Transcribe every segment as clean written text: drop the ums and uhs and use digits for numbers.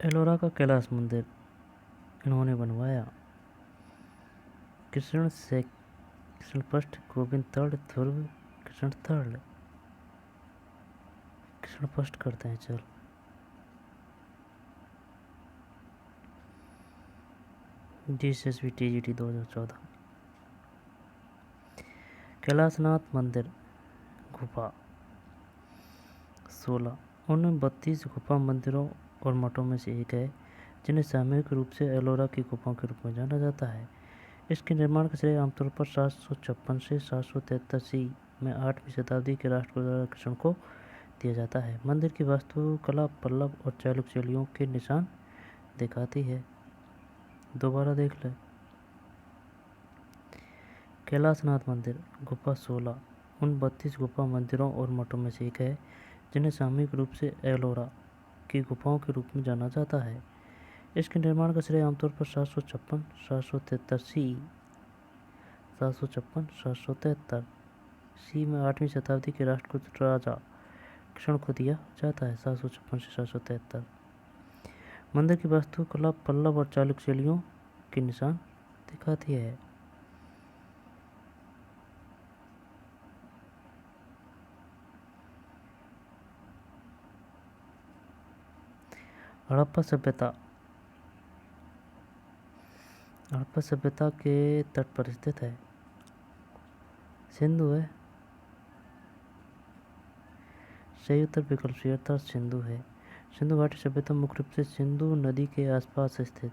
एलोरा का कैलाश मंदिर इन्होंने बनवाया। कृष्ण फर्स्ट, गोविंद थर्ड, ध्रुव कृष्ण थर्ड। कृष्ण फर्स्ट करते हैं चल। DSSB TGT 2014। कैलाशनाथ मंदिर गुफा 16 उन 32 गुफा मंदिरों और मठों में से एक है जिन्हें सामूहिक रूप से एलोरा की गुफाओं के रूप में जाना जाता है। इसके निर्माण का श्रेय आमतौर पर 756 से 773 सी में 8वीं शताब्दी के राष्ट्रकूट कृष्ण को दिया जाता है। मंदिर की वास्तुकला पल्लव और चालुक्य शैलियों के निशान दिखाती है। दोबारा देख ले। कैलाशनाथ मंदिर गुफा 16 उन 32 गुफा मंदिरों और मठों में से एक है जिन्हें सामूहिक रूप से एलोरा की गुफाओं के रूप में जाना जाता है। इसके निर्माण का श्रेय आमतौर पर 773 सी में 8वीं शताब्दी के राष्ट्रकूट राजा कृष्ण को दिया जाता है। 756 से 773। मंदिर की वास्तुकला पल्लव और चालुक्य शैलियों के निशान दिखाती है। हड़प्पा सभ्यता के तट पर स्थित है। सिंधु है। सही उत्तर विकल्प सी अर्थात सिंधु है। सिंधु घाटी सभ्यता मुख्य रूप से सिंधु नदी के आसपास स्थित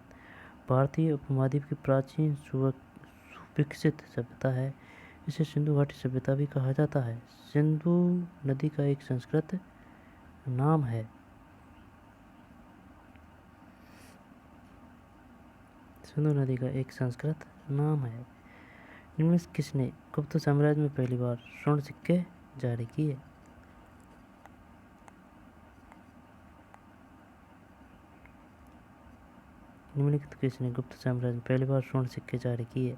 भारतीय उपमहाद्वीप की प्राचीन सुविकसित सभ्यता है। इसे सिंधु घाटी सभ्यता भी कहा जाता है। सिंधु नदी का एक संस्कृत नाम है। सिंधु नदी का एक संस्कृत नाम है। इनमें से किसने गुप्त साम्राज्य में पहली बार स्वर्ण सिक्के जारी किए? निम्नलिखित किसने गुप्त साम्राज्य में पहली बार स्वर्ण सिक्के जारी किए?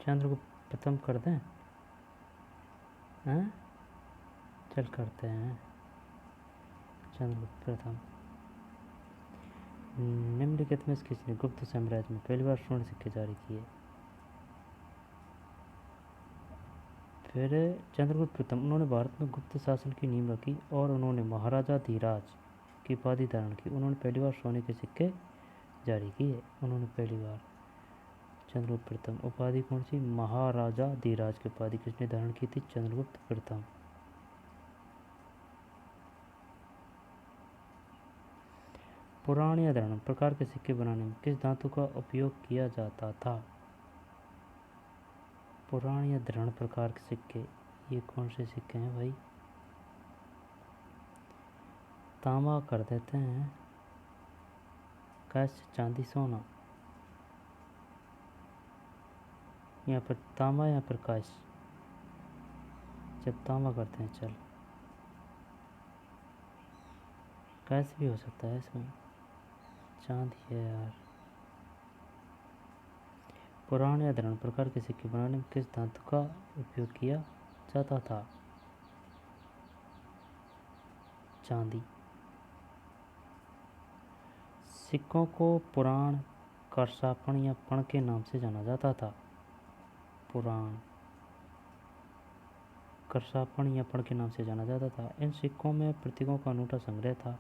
चंद्रगुप्त प्रथम कर दें? हैं? चल करते हैं चंद्रगुप्त प्रथम। निम्नलिखित में से किसने गुप्त साम्राज्य में पहली बार स्वर्ण सिक्के जारी किए? फिर चंद्रगुप्त प्रथम। उन्होंने भारत में गुप्त शासन की नींव रखी और उन्होंने महाराजा धीराज की उपाधि धारण की। उन्होंने पहली बार सोने के सिक्के जारी किए। उन्होंने पहली बार चंद्रगुप्त प्रथम। उपाधि कौन सी? महाराजा धीराज की उपाधि किसने धारण की थी? चंद्रगुप्त प्रथम। पुराण या दृढ़ प्रकार के सिक्के बनाने में किस धातु का उपयोग किया जाता था? पुराण या दृढ़ प्रकार के सिक्के, ये कौन से सिक्के हैं भाई? तांबा कर देते हैं। कैसे? चांदी सोना। यहाँ पर तांबा, यहाँ पर काश। जब तांबा करते हैं चल। कैसे भी हो सकता है इसमें। चांदी है यार। पुराण या दृढ़ प्रकार के सिक्के बनाने में किस धातु का उपयोग किया जाता था? चांदी। सिक्कों को पुराण, करसापण या पण के नाम से जाना जाता था। पुराण, करसापण या पण के नाम से जाना जाता था। इन सिक्कों में प्रतीकों का अनूठा संग्रह था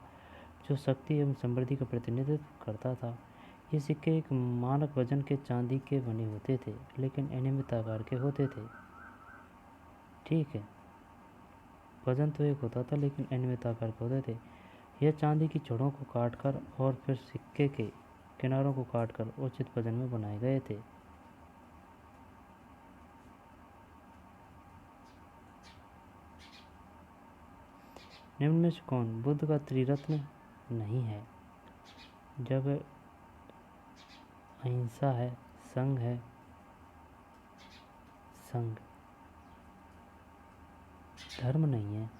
जो शक्ति एवं समृद्धि का प्रतिनिधित्व करता था। ये सिक्के एक मानक वजन के चांदी के बने होते थे लेकिन अनियमित आकार के होते थे। ठीक है, वजन तो एक होता था लेकिन अनियमित आकार के होते थे। यह चांदी की छड़ों को काटकर और फिर सिक्के के किनारों को काटकर उचित वजन में बनाए गए थे। निम्न में से कौन बुद्ध का त्रिरत्न नहीं है? जब अहिंसा है, संघ है, संघ, धर्म नहीं है।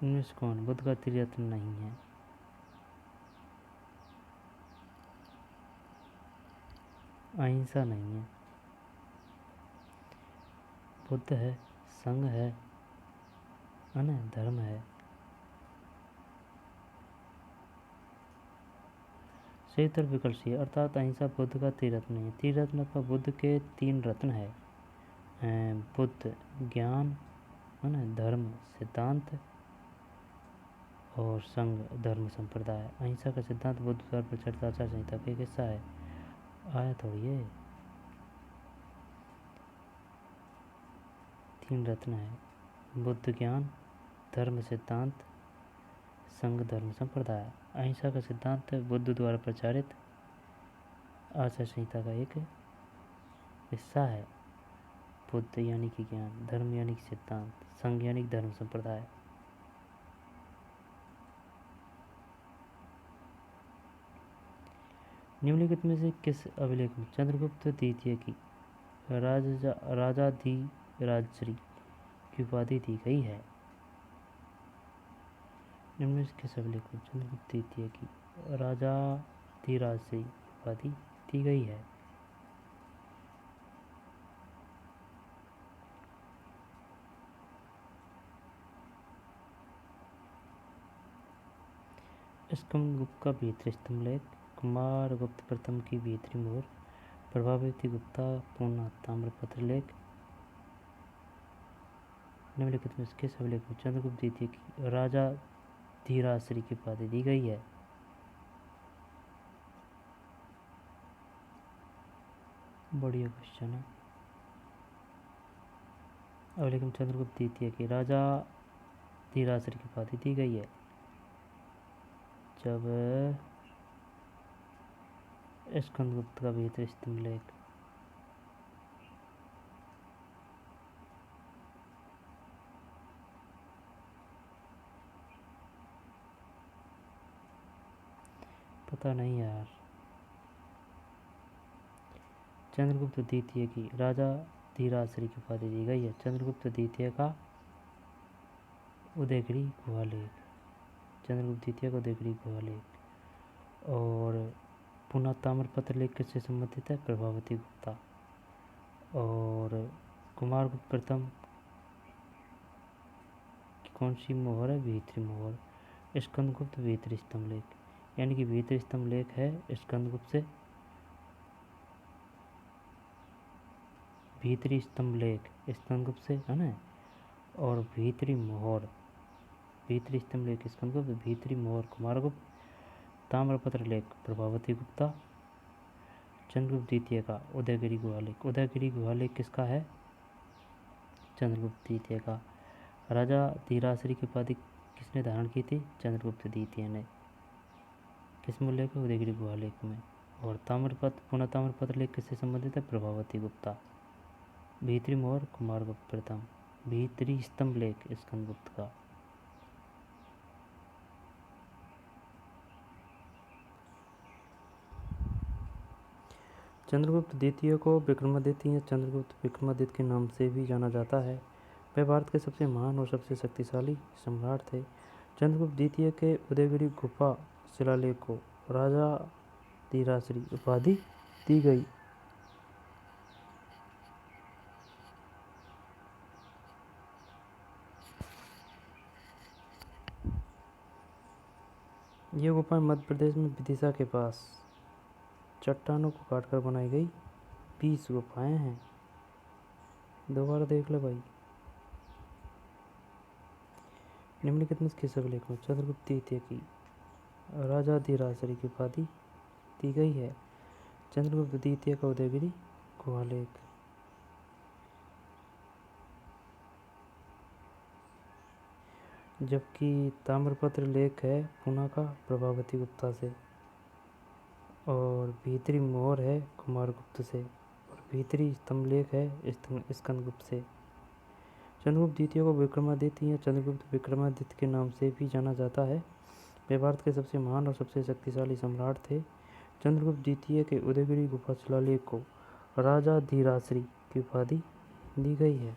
इनमें से कौन बुद्ध का त्रिरत्न नहीं है? अहिंसा नहीं है, बुद्ध है, संघ है ना, धर्म है। सही उत्तर विकल्प सी है, अर्थात अहिंसा बुद्ध का त्रिरत्न नहीं है। त्रिरत्न का बुद्ध के 3 रत्न है, बुद्ध, ज्ञान है ना, धर्म सिद्धांत और संघ धर्म संप्रदाय। अहिंसा का सिद्धांत बुद्ध द्वारा प्रचलित आचार संहिता का एक हिस्सा है। आया थोड़ी है, 3 रत्न है, बुद्ध, ज्ञान, धर्म सिद्धांत, संघ धर्म संप्रदाय। अहिंसा का सिद्धांत बुद्ध द्वारा प्रचारित आचार संहिता का एक हिस्सा है। बुद्ध यानी कि ज्ञान, धर्म यानी कि सिद्धांत, संघ यानी कि धर्म संप्रदाय। निम्नलिखित में से किस अभिलेख में चंद्रगुप्त द्वितीय की राजाधिराजश्री की उपाधि दी गई है? निम्न में से किस अभिलेख में चंद्रगुप्त द्वितीय की राजाधिराजश्री उपाधि दी गई है? स्कंदगुप्त का भीतरी स्तंभलेख, कुमारगुप्त प्रथम की भीतरी मोहर, प्रभावती गुप्ता पूर्णा ताम्रपत्र लेख। निम्नलिखित में किस अभिलेख में चंद्रगुप्त द्वितीय की राजाधिराजश्री की उपाधि दी गई है? बढ़िया क्वेश्चन है। अभिलेख में चंद्रगुप्त द्वितीय की राजाधिराजश्री की उपाधि दी गई है जब स्कंदगुप्त का भीतरी स्तंभलेख पता नहीं यार। चंद्रगुप्त द्वितीय की राजाधिराजश्री की उपाधि दी गई है चंद्रगुप्त द्वितीय का उदयगिरी गुहालेख, चंद्रगुप्त द्वितीय का उदयगिरी गुहालेख। और पुनः ताम्रपत्र लेख किससे संबंधित है? प्रभावती गुप्ता। और कुमारगुप्त प्रथम की कौन सी मोहर है? भीतरी मोहर। स्कंदगुप्त भीतरी स्तंभलेख, यानी कि भीतरी स्तंभलेख है स्कंदगुप्त से, भीतरी स्तंभलेख स्कंदगुप्त से है ना। और भीतरी मोहर, भीतरी स्तंभलेख स्कंदगुप्त, भीतरी मोहर कुमारगुप्त, ताम्रपत्र लेख प्रभावती गुप्ता, चंद्रगुप्त द्वितीय का उदयगिरी गुहालेख। उदयगिरी गुहालेख किसका है? चंद्रगुप्त द्वितीय का। राजाधिराजश्री की उपाधि किसने धारण की थी? चंद्रगुप्त द्वितीय ने। किस में उल्लेख है? उदयगिरी गुहालेख में। और ताम्रपत्र पुनः ताम्रपत्र लेख किससे संबंधित है? प्रभावती गुप्ता। भीतरी मोहर कुमारगुप्त प्रथम, भीतरी स्तंभ लेख स्कंदगुप्त का। चंद्रगुप्त द्वितीय को विक्रमादित्य या चंद्रगुप्त विक्रमादित्य के नाम से भी जाना जाता है। वे भारत के सबसे महान और सबसे शक्तिशाली सम्राट थे। चंद्रगुप्त द्वितीय के उदयगिरी गुफा शिलालेख को राजाधिराजश्री उपाधि दी गई। ये गुफाएं मध्य प्रदेश में विदिशा के पास चट्टानों को काटकर बनाई गई 20 गुफाएं हैं। दोबारा देख लो भाई। निम्नलिखित में किस अभिलेख में चंद्रगुप्त द्वितीय की राजाधिराजश्री की उपाधि दी गई है? चंद्रगुप्त द्वितीय का उदयगिरी गुहालेख। जबकि ताम्रपत्र लेख है पुणे का प्रभावती गुप्ता से, और भीतरी मोहर है कुमारगुप्त से, और भीतरी स्तंभलेख है स्कंदगुप्त से। चंद्रगुप्त द्वितीय को विक्रमादित्य या चंद्रगुप्त विक्रमादित्य के नाम से भी जाना जाता है। वे भारत के सबसे महान और सबसे शक्तिशाली सम्राट थे। चंद्रगुप्त द्वितीय के उदयगिरी गुफा शिलालेख को राजाधिराजश्री की उपाधि दी गई है।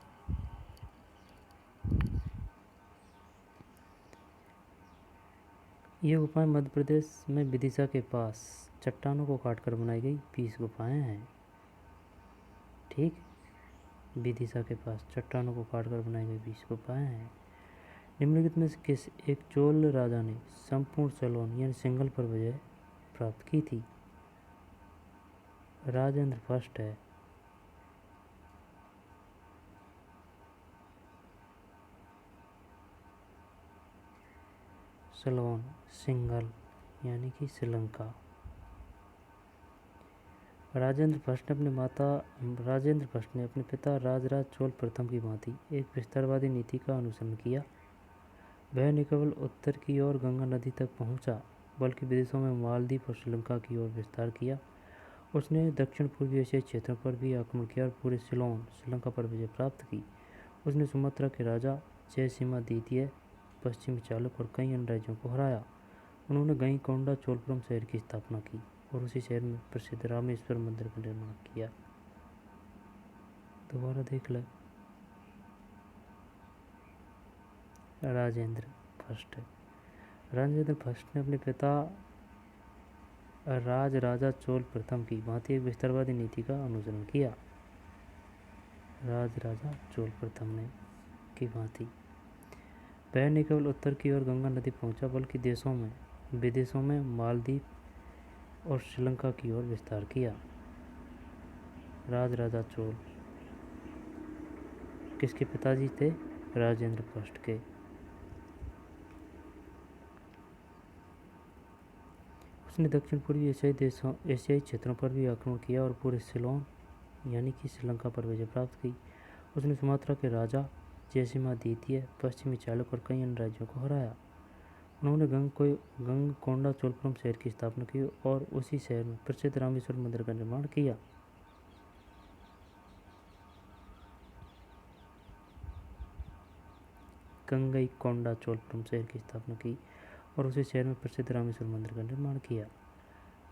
ये गुफाएं मध्य प्रदेश में विदिशा के पास चट्टानों को काटकर बनाई गई 20 गुफाएं हैं। ठीक, विदिशा के पास चट्टानों को काटकर बनाई गई 20 गुफाएं हैं। निम्नलिखित में से किस एक चोल राजा ने संपूर्ण सलोन यानी सिंगल पर विजय प्राप्त की थी? राजेंद्र फर्स्ट है। सलोन सिंगल यानी कि श्रीलंका। राजेंद्र फर्स्ट ने अपने पिता राजराज चोल प्रथम की भांति एक विस्तारवादी नीति का अनुसरण किया। वह न केवल उत्तर की ओर गंगा नदी तक पहुंचा, बल्कि विदेशों में मालदीव और श्रीलंका की ओर विस्तार किया। उसने दक्षिण पूर्वी एशियाई क्षेत्रों पर भी आक्रमण किया और पूरे सिलोन श्रीलंका पर विजय प्राप्त की। उसने सुमात्रा के राजा जयसिम्हा द्वितीय, पश्चिमी चालुक्य और कई अन्य राज्यों को हराया। उन्होंने गंगईकोंडा चोलपुरम शहर की स्थापना की और उसी शहर में प्रसिद्ध रामेश्वर मंदिर का निर्माण किया। दोबारा देख ले। राजेंद्र फर्स्ट ने अपने पिता राजा चोल प्रथम की भांति एक विस्तारवादी नीति का अनुसरण किया। राजा चोल प्रथम ने की भांति वह न केवल उत्तर की ओर गंगा नदी पहुंचा, बल्कि विदेशों में मालदीव और श्रीलंका की ओर विस्तार किया। राजा चोल किसके पिताजी थे? राजेंद्र फर्स्ट के। उसने दक्षिण पूर्वी एशियाई क्षेत्रों पर भी आक्रमण किया और पूरे सिलोन यानी कि श्रीलंका पर विजय प्राप्त की। उसने सुमात्रा के राजा जयसिम्हा द्वितीय, पश्चिमी चालुक्य और कई अन्य राज्यों को हराया। उन्होंने गंगकोंडा चोलपुरम शहर की स्थापना की और उसी शहर में प्रसिद्ध रामेश्वर मंदिर का निर्माण किया। गंगईकोंडा चोलपुरम शहर की स्थापना की और उसी शहर में प्रसिद्ध रामेश्वर मंदिर का निर्माण किया।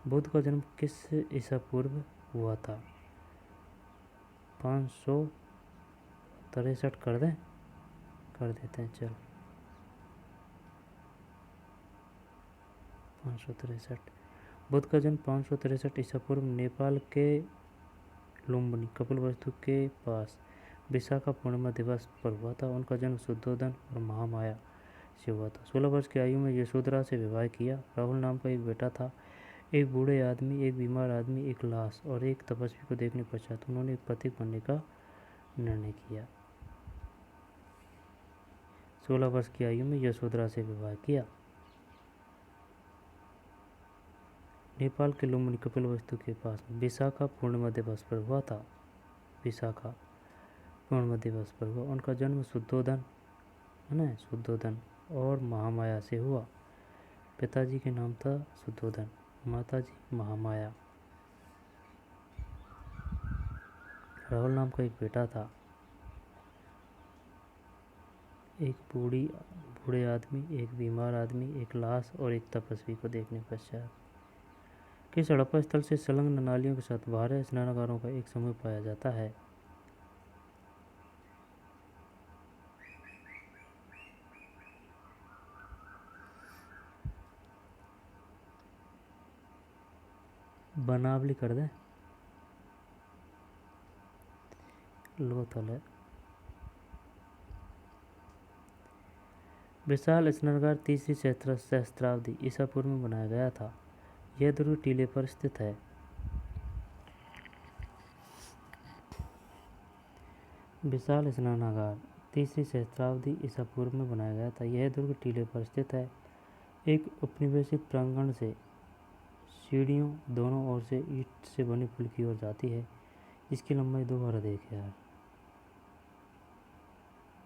बुद्ध का जन्म किस ईसा पूर्व हुआ था? 563 कर देते हैं। चल 563। बुद्ध का जन्म 563 ईसा पूर्व नेपाल के लुम्बिनी कपिलवस्तु के पास विशाखा पूर्णिमा दिवस पर हुआ था। उनका जन्म शुद्धोदन और महामाया से हुआ था। 16 वर्ष की आयु में यशोधरा से विवाह किया। राहुल नाम का एक बेटा था। एक बूढ़े आदमी, एक बीमार आदमी, एक लाश और एक तपस्वी को देखने पश्चात उन्होंने एक पथिक बनने का निर्णय किया। 16 वर्ष की आयु में यशोधरा से विवाह किया। नेपाल के लुम्बिनी कपिलवस्तु के पास विशाखा पूर्णिमा दिवस पर हुआ था। विशाखा पूर्णिमा दिवस पर हुआ। उनका जन्म शुद्धोदन और महामाया से हुआ। पिताजी के नाम था शुद्धोदन, माताजी महामाया। राहुल नाम का एक बेटा था। एक बूढ़े आदमी, एक बीमार आदमी, एक लाश और एक तपस्वी को देखने पश्चात। किस हड़प्पा स्थल से संलग्न नालियों के साथ 12 स्नानागारों का एक समूह पाया जाता है? बनावली कर दे। लोथल है। विशाल स्नानागार तीसरी सहस्त्राब्दी ईसा पूर्व में बनाया गया था। यह दुर्ग टीले पर स्थित है। विशाल स्नानागार तीसरी सहस्त्राब्दी ईसा पूर्व में बनाया गया था। यह दुर्ग टीले पर स्थित है। एक उपनिवेशित प्रांगण से सीढ़ियों दोनों ओर से ईंट से बने पुल की ओर जाती है। इसकी लंबाई 2 देख यार।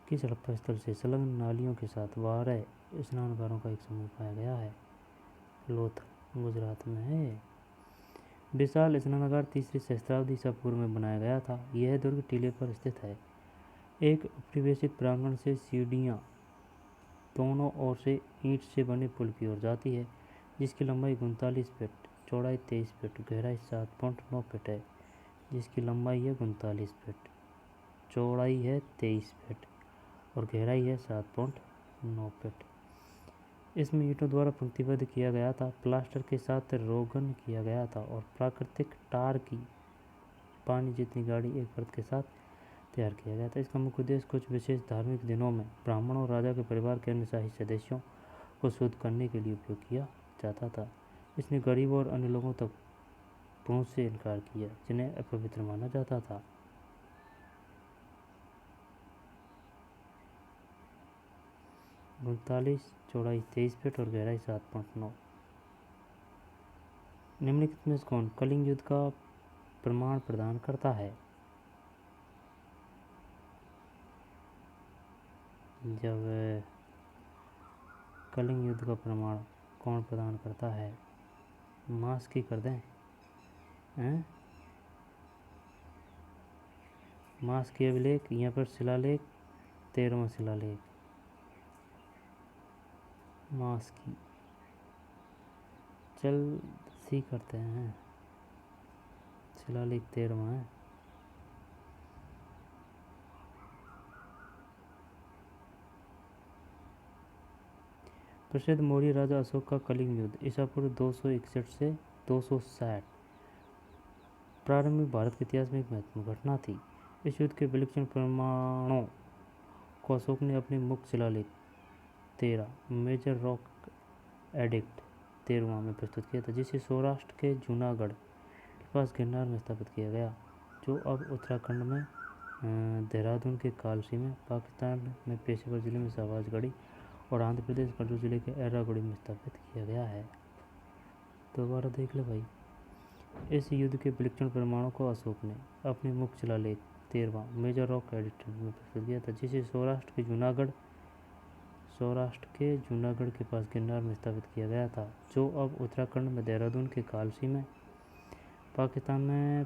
किस हड़प्पा स्थल से संलग्न नालियों के साथ 12 स्नानागारों का एक समूह पाया गया है? लोथल गुजरात में है। विशाल स्नानागार तीसरी सहस्त्राब्दी ईसा पूर्व में बनाया गया था। यह दुर्ग टीले पर स्थित है। एक उपनिवेशित प्रांगण से सीढ़ियाँ दोनों ओर से ईंट से बने पुल की ओर जाती है, जिसकी लंबाई 39 फीट, चौड़ाई 23 फीट, गहराई 7.9 फीट है। जिसकी लंबाई है 39 फीट, चौड़ाई है 23 फीट और गहराई है 7.9 फीट। इसमें ईंटों द्वारा पंक्तिबद्ध किया गया था, प्लास्टर के साथ रोगन किया गया था और प्राकृतिक टार की पानी जितनी गाढ़ी एक परत के साथ तैयार किया गया था। इसका मुख्य उद्देश्य कुछ विशेष धार्मिक दिनों में ब्राह्मणों और राजा के परिवार के अन्य शाही सदस्यों को शुद्ध करने के लिए उपयोग किया जाता था। इसने गरीबों और अन्य लोगों तक पहुँच से इनकार किया जिन्हें अपवित्र माना जाता था। उनतालीस, चौड़ाई 23 फीट और गहराई 7.9। निम्नलिखित में से कौन कलिंग युद्ध का प्रमाण प्रदान करता है? जब कलिंग युद्ध का प्रमाण कौन प्रदान करता है? मास की कर दें हैं? मास की अभिलेख, यहाँ पर शिलालेख 13वां शिलालेख मास की। चल सी करते हैं, शिलालेख 13वां है। प्रसिद्ध मौर्य राजा अशोक का कलिंग युद्ध ईसा पूर्व 261 से 260 प्रारंभिक भारत के इतिहास में एक महत्वपूर्ण घटना थी। इस युद्ध के विलक्षण प्रमाणों को अशोक ने अपने मुख्य शिलालेख 13 मेजर रॉक एडिक्ट 13वां में प्रस्तुत किया था, जिसे सौराष्ट्र के जूनागढ़ के पास गिरनार में स्थापित किया गया, जो अब उत्तराखंड में देहरादून के कालसी में, पाकिस्तान में पेशेवर जिले में शहबाजगढ़ी और आंध्र प्रदेश कन्नूर जिले के एर्रागुड़ी में स्थापित किया गया है। दोबारा देख ले भाई। इस युद्ध के विलक्षण प्रमाणों को अशोक ने अपने मुख्य शिलालेख 13वां मेजर रॉक एडिक्ट में प्रस्तुत किया था, जिसे सौराष्ट्र के जूनागढ़ के पास गिरनार में स्थापित किया गया था, जो अब उत्तराखंड में देहरादून के कालसी में, पाकिस्तान में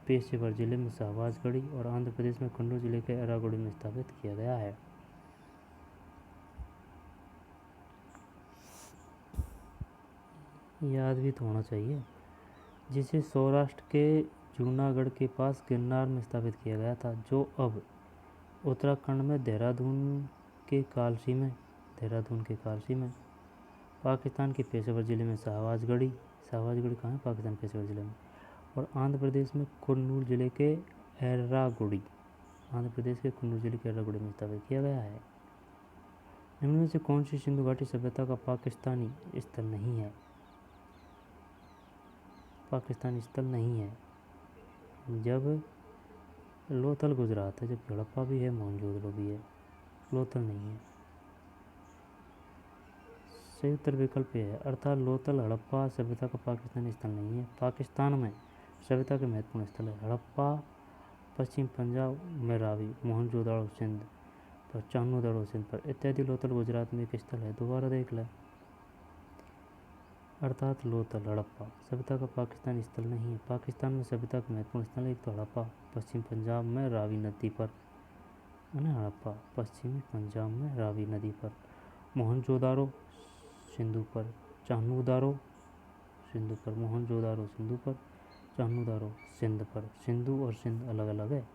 पेशेवर जिले में शहबाजगढ़ी और आंध्र प्रदेश में कन्नूर जिले के एर्रागुड़ी में स्थापित किया गया है। याद भी तो होना चाहिए। जिसे सौराष्ट्र के जूनागढ़ के पास गिरनार में स्थापित किया गया था, जो अब उत्तराखंड में देहरादून के कालसी में, पाकिस्तान के पेशेवर जिले में शहबाजगढ़ी कहाँ है? पाकिस्तान पेशेवर जिले में, और आंध्र प्रदेश में कन्नूर जिले के एर्रागुड़ी में स्थापित किया गया है। निम्न में से कौन सी सिंधु घाटी सभ्यता का पाकिस्तानी स्थल नहीं है? जब लोथल गुजरात है, जब हड़प्पा भी है, मोहनजोदड़ो भी है, लोथल नहीं है। सही उत्तर विकल्प है, अर्थात लोथल हड़प्पा सभ्यता का पाकिस्तानी स्थल नहीं है। पाकिस्तान में सभ्यता के महत्वपूर्ण स्थल है हड़प्पा पश्चिम पंजाब में रावी, मोहनजोदड़ो सिंध पर, चान्होदड़ो सिंध पर इत्यादि। लोथल गुजरात में एक स्थल है। दोबारा देख ले। अर्थात लोथल हड़प्पा सभ्यता का पाकिस्तानी स्थल नहीं है। पाकिस्तान में सभ्यता का महत्वपूर्ण स्थल एक तो हड़प्पा पश्चिम पंजाब में रावी नदी पर, हड़प्पा पश्चिमी पंजाब में रावी नदी पर, मोहनजोदारो सिंधु पर, चान्होदारो सिंधु पर, मोहनजोदारो सिंधु पर, चान्होदारो सिंध पर। सिंधु और सिंध अलग अलग है।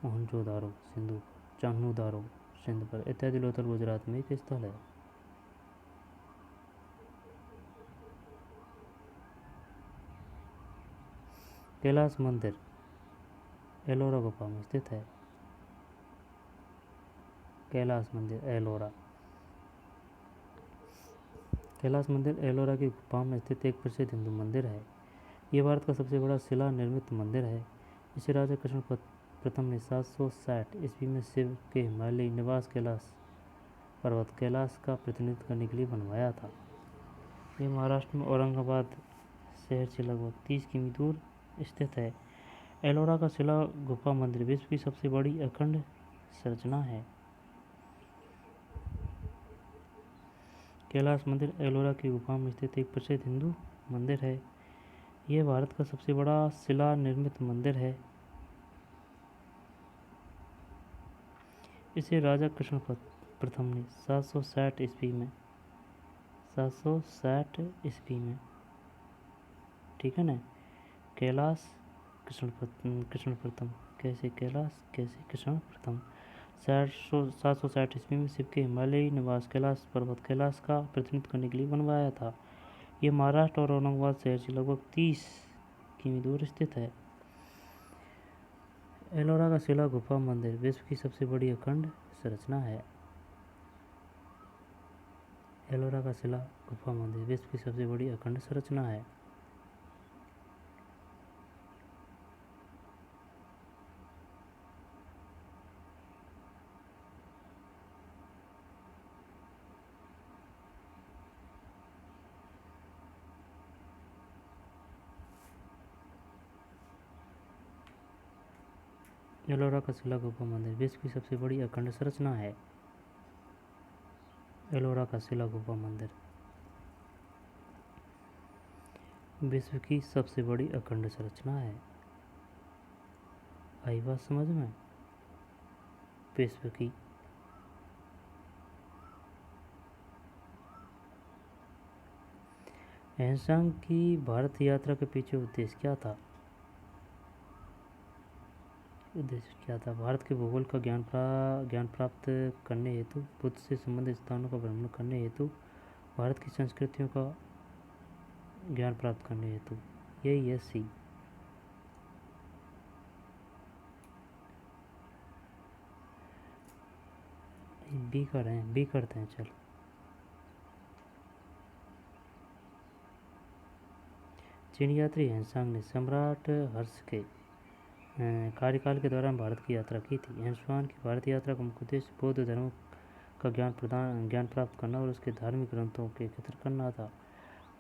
मोहनजोदारो सिंधु पर, चान्होदारो सिंध पर इत्यादि लोथल गुजरात में एक स्थल है। कैलाश मंदिर एलोरा गुफा में स्थित है। कैलाश मंदिर एलोरा की गुफा में स्थित एक प्रसिद्ध हिंदू मंदिर है। यह भारत का सबसे बड़ा शिला निर्मित मंदिर है। इसे राजा कृष्ण प्रथम ने 760 ईस्वी में शिव के हिमालयी निवास कैलाश पर्वत कैलाश का प्रतिनिधित्व करने के लिए बनवाया था। यह महाराष्ट्र में औरंगाबाद शहर से लगभग 30 किमी दूर स्थित है। एलोरा का शिला गुफा मंदिर विश्व की सबसे बड़ी अखंड संरचना है। कैलाश मंदिर एलोरा की गुफा में स्थित एक प्रसिद्ध हिंदू मंदिर है। यह भारत का सबसे बड़ा शिला निर्मित मंदिर है। इसे राजा कृष्ण प्रथम ने 760 ईस्वी में ठीक है ना। कैलाश कृष्ण प्रथम कैसे कृष्ण प्रथम 760 ईस्वी में शिव के हिमालयी निवास कैलाश पर्वत कैलाश का प्रतिनिधित्व करने के लिए बनवाया था। ये महाराष्ट्र और औरंगाबाद शहर से लगभग 30 किमी दूर स्थित है। एलोरा का शिला गुफा मंदिर विश्व की सबसे बड़ी अखंड संरचना है। एलोरा का शिला गुफा मंदिर विश्व की सबसे बड़ी अखंड संरचना है। एलोरा का शिला गुफा मंदिर विश्व की सबसे बड़ी अखंड संरचना है। एलोरा का शिला गुफा मंदिर विश्व की सबसे बड़ी अखंड संरचना है। आई बात समझ में? विश्व की एहसान की भारत यात्रा के पीछे उद्देश्य क्या था? भारत के भूगोल का ज्ञान प्राप्त करने हेतु, बुद्ध से संबंधित स्थानों का भ्रमण करने हेतु, भारत की संस्कृतियों का ज्ञान प्राप्त करने हेतु। यही है सी। बी करते हैं चल। चीन यात्री हेनसांग ने सम्राट हर्ष के कार्यकाल के दौरान भारत की यात्रा की थी। हेनसांग की भारत यात्रा का मुख्य उद्देश्य बौद्ध धर्म का ज्ञान प्राप्त करना और उसके धार्मिक ग्रंथों के एकत्र करना था।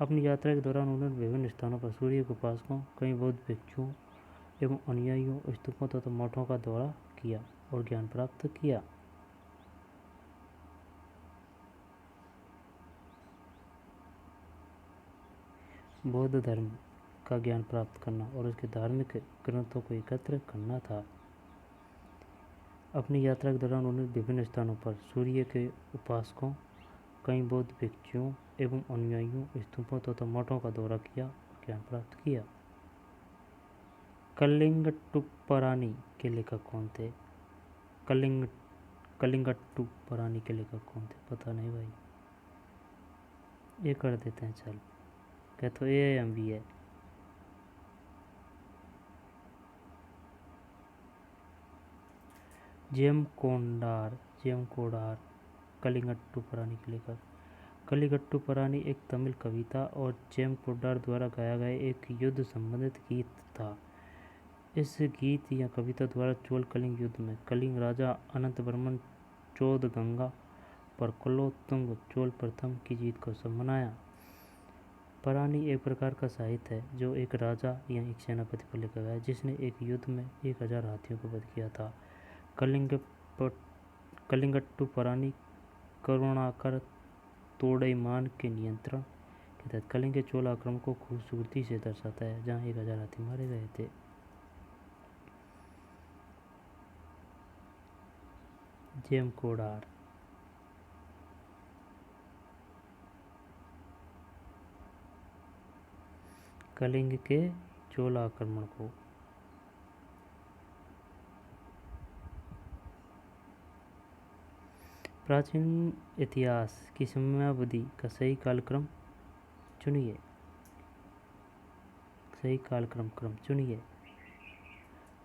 अपनी यात्रा के दौरान उन्होंने विभिन्न स्थानों पर सूर्य के उपासकों, कई बौद्ध भिक्षुओं एवं अनुयायियों, स्तूपों तथा मठों का दौरा किया और ज्ञान प्राप्त किया। बौद्ध धर्म का ज्ञान प्राप्त करना और उसके धार्मिक ग्रंथों को एकत्र करना था। अपनी यात्रा के दौरान उन्होंने विभिन्न स्थानों पर सूर्य के उपासकों, कई बौद्ध भिक्षुओं एवं अनुयायियों, स्तूपों तथा मठों का दौरा किया और ज्ञान प्राप्त किया। कलिंगट्टुपरानी के लेखक कौन थे? कलिंगट्टुपरानी के लेखक कौन थे? पता नहीं भाई, ये कर देते हैं चल। क्या तो ए एम बी है। जेम कोडार कलिंगट्टुपरानी के लेखक। कलिंगट्टुपरानी एक तमिल कविता और जेम कोडार द्वारा गाया गया एक युद्ध संबंधित गीत था। इस गीत या कविता द्वारा चोल कलिंग युद्ध में कलिंग राजा अनंतवर्मन चौदगंगा पर कुलोत्तुंग चोल प्रथम की जीत को सब मनाया। परानी एक प्रकार का साहित्य है जो एक राजा या एक सेनापति पर लिखा गया है जिसने एक युद्ध में 1000 हाथियों को वध किया था। कलिंगट्टुपरानी करुणाकर तोडैमान के नियंत्रण के तहत कलिंग के चोल आक्रमण को खूबसूरती से दर्शाता है, जहाँ 1000 हाथी मारे गए थे। जेम कोडार कलिंग के चोल आक्रमण को प्राचीन इतिहास की समयावधि का सही कालक्रम चुनिए। चुनिए।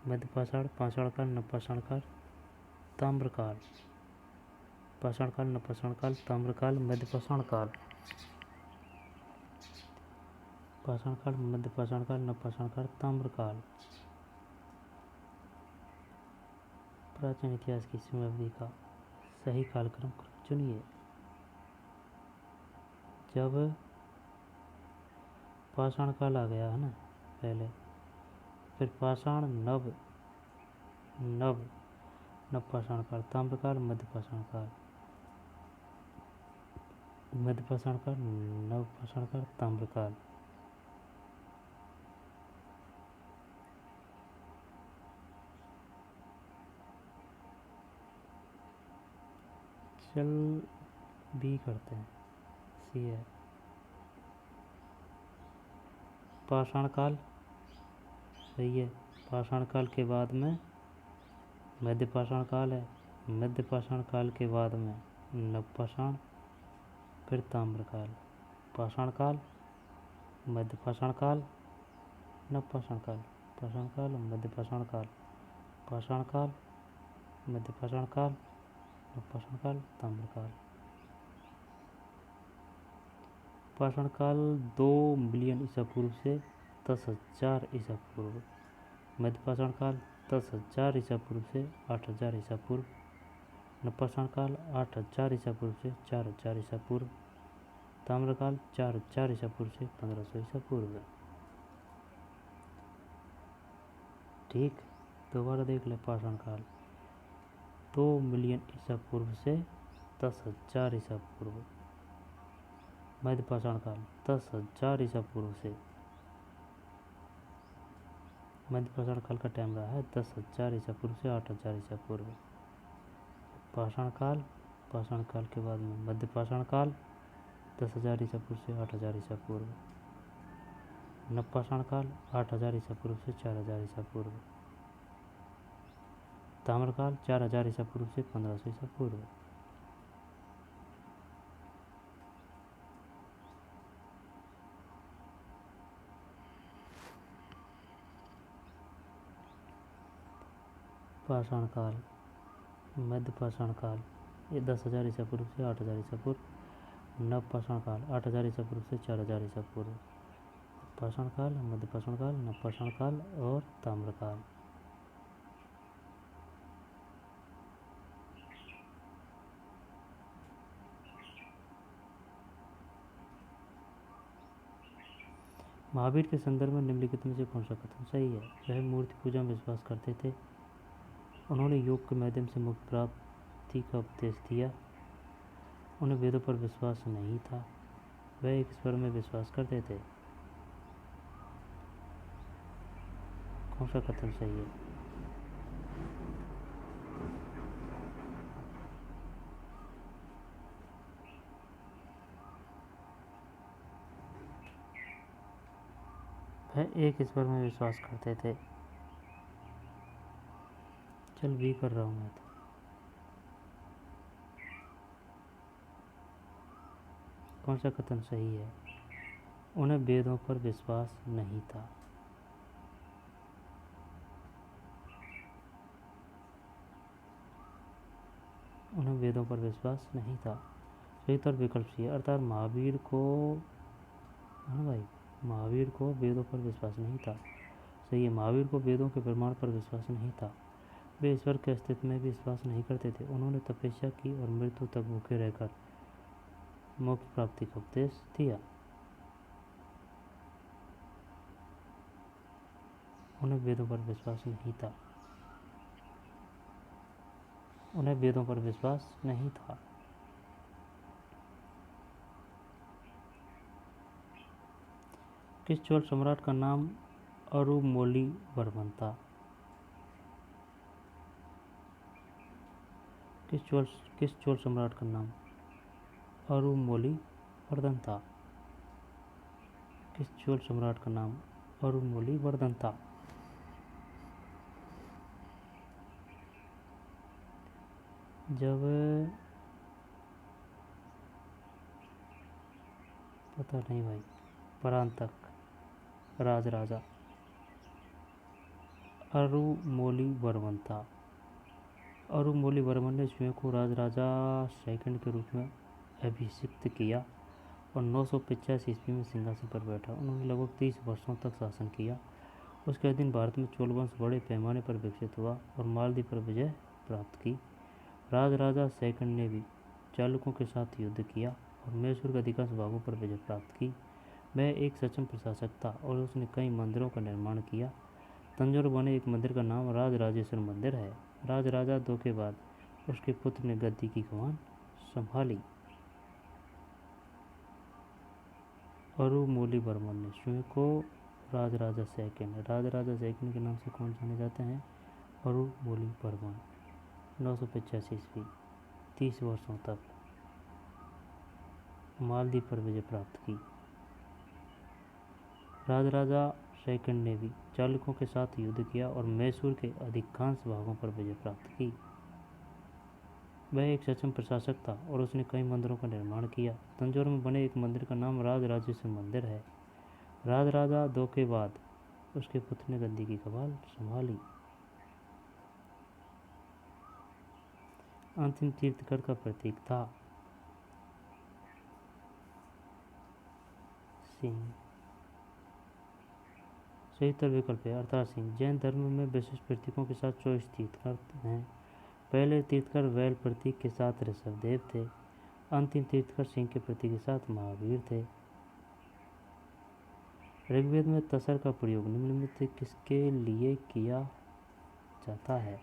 मध्यपाषाण, पाषाण काल, नवपाषाण काल, ताम्रकाल। पाषाण काल, नवपाषाण काल, ताम्रकाल, मध्यपाषाण काल। पाषाण काल, मध्यपाषाण काल, नवपाषाण काल, ताम्रकाल। प्राचीन इतिहास की समयावधि का सही कालक्रम चुनिए। जब पाषाण काल आ गया है ना पहले, फिर पाषाण, नवपाषाण काल, ताम्रकाल, मध्यपाषाण काल, नवपाषाण काल, ताम्रकाल। चल बी करते हैं, सी है। पाषाण काल सही है। पाषाण काल के बाद में मध्यपाषाण काल है मध्य पाषाण काल के बाद में नवपाषाण, फिर ताम्रकाल। पाषाण काल, मध्य पाषाण काल, नवपाषाण काल। पाषाण काल, मध्य पाषाण काल। पाषाण काल, मध्य पाषाण काल, नवपाषाण काल, ताम्रकाल। पाषाण काल 2 मिलियन ईसा पूर्व से 10,000 ईसा पूर्व। मध्य पाषाण काल 10,000 ईसा पूर्व से 8,000 ईसा पूर्व। नवपाषाण काल 8,000 ईसा पूर्व से 4,000 ईसा पूर्व। ताम्रकाल 4,000 ईसा पूर्व से 1,500 ईसा पूर्व। ठीक, दोबारा देख ले। पाषाण काल 2 मिलियन ईसा पूर्व से 10,000 ईसा पूर्व। मध्य पाषाण काल 10,000 ईसा पूर्व से, मध्य पाषाण काल का टाइम रहा है 10,000 ईसा पूर्व से 8,000 ईसा पूर्व। पाषाण काल, पाषाण काल के बाद में मध्य पाषाण काल 10,000 ईसा पूर्व से 8,000 ईसा पूर्व। नवपाषाण काल 8,000 ईसा पूर्व से 4,000 ईसा पूर्व। ताम्रकाल 4,000 ईसा पूर्व से 1,500 ईसा पूर्व। पाषाण काल, मध्य पाषाण काल ये 10,000 ईसा पूर्व से 8,000 ईसा पूर्व। नवपाषाण काल 8,000 ईसा पूर्व से 4,000 ईसा पूर्व। पाषाण काल, मध्य पाषाण काल, नवपाषाण काल और ताम्रकाल। महावीर के संदर्भ में निम्नलिखित में से कौन सा कथन सही है? वह मूर्ति पूजा में विश्वास करते थे। उन्होंने योग के माध्यम से मुक्ति प्राप्ति का उपदेश दिया। उन्हें वेदों पर विश्वास नहीं था। वह एक ईश्वर में विश्वास करते थे। कौन सा कथन सही है? वह एक ईश्वर में विश्वास करते थे। चल भी कर रहा हूँ मैं तो। कौन सा कथन सही है? उन्हें वेदों पर विश्वास नहीं था। उन्हें वेदों पर विश्वास नहीं था। सही उत्तर विकल्प सी है, अर्थात महावीर को, हाँ भाई, महावीर को वेदों पर विश्वास नहीं था। सही है, महावीर को वेदों के प्रमाण पर विश्वास नहीं था। वे ईश्वर के अस्तित्व में भी विश्वास नहीं करते थे। उन्होंने तपस्या की और मृत्यु तक भूखे रहकर मोक्ष प्राप्ति का उपदेश दिया। उन्हें वेदों पर विश्वास नहीं था। उन्हें वेदों पर विश्वास नहीं था। किस चोल सम्राट का नाम अरुमोलिवर्मन था? किस चोल सम्राट का नाम अरुमोलिवर्मन था? किस चोल सम्राट का नाम अरुमोलिवर्मन था? जब पता नहीं भाई, परांतक राजराजा अरुमोलिवर्मन था। अरुमोलिवर्मन ने स्वयं को राजराजा सेकंड के रूप में अभिषिक्त किया और 985 ईस्वी में सिंहासन पर बैठा। उन्होंने लगभग 30 वर्षों तक शासन किया। उसके अधीन भारत में चोल वंश बड़े पैमाने पर विकसित हुआ और मालदीव पर विजय प्राप्त की। राजराजा सेकंड ने भी चालुक्यों के साथ युद्ध किया और मैसूर के अधिकांश भागों पर विजय प्राप्त की। वह एक सक्षम प्रशासक था और उसने कई मंदिरों का निर्माण किया। तंजौर बने एक मंदिर का नाम राजराजेश्वर मंदिर है। राजराजा 2 के बाद उसके पुत्र ने गद्दी की कमान संभाली। अरुमोलिवर्मन ने स्वयं को राजराजा सेकंड के नाम से कौन जाने जाते हैं? अरुमोलिवर्मन। 985 ईस्वी, 30 वर्षों तक मालदीव पर विजय प्राप्त की। राजराजा सेकंड ने भी चालुक्यों के साथ युद्ध किया और मैसूर के अधिकांश भागों पर विजय प्राप्त की। वह एक सक्षम प्रशासक था और उसने कई मंदिरों का निर्माण किया। तंजौर में बने एक मंदिर का नाम राजराजेश्वर मंदिर है। राजराजा 2 के बाद उसके पुत्र ने गद्दी की कमान संभाली। अंतिम तीर्थंकर का प्रतीक था सिंह। सही उत्तर विकल्प है अर्थात सिंह। जैन धर्म में विशिष्ट प्रतीकों के साथ 24 तीर्थंकर हैं। पहले तीर्थंकर बैल प्रतीक के साथ ऋषभदेव थे। अंतिम तीर्थंकर सिंह के प्रतीक के साथ महावीर थे। ऋग्वेद में तसर का प्रयोग निम्नलिखित में से किसके लिए किया जाता है?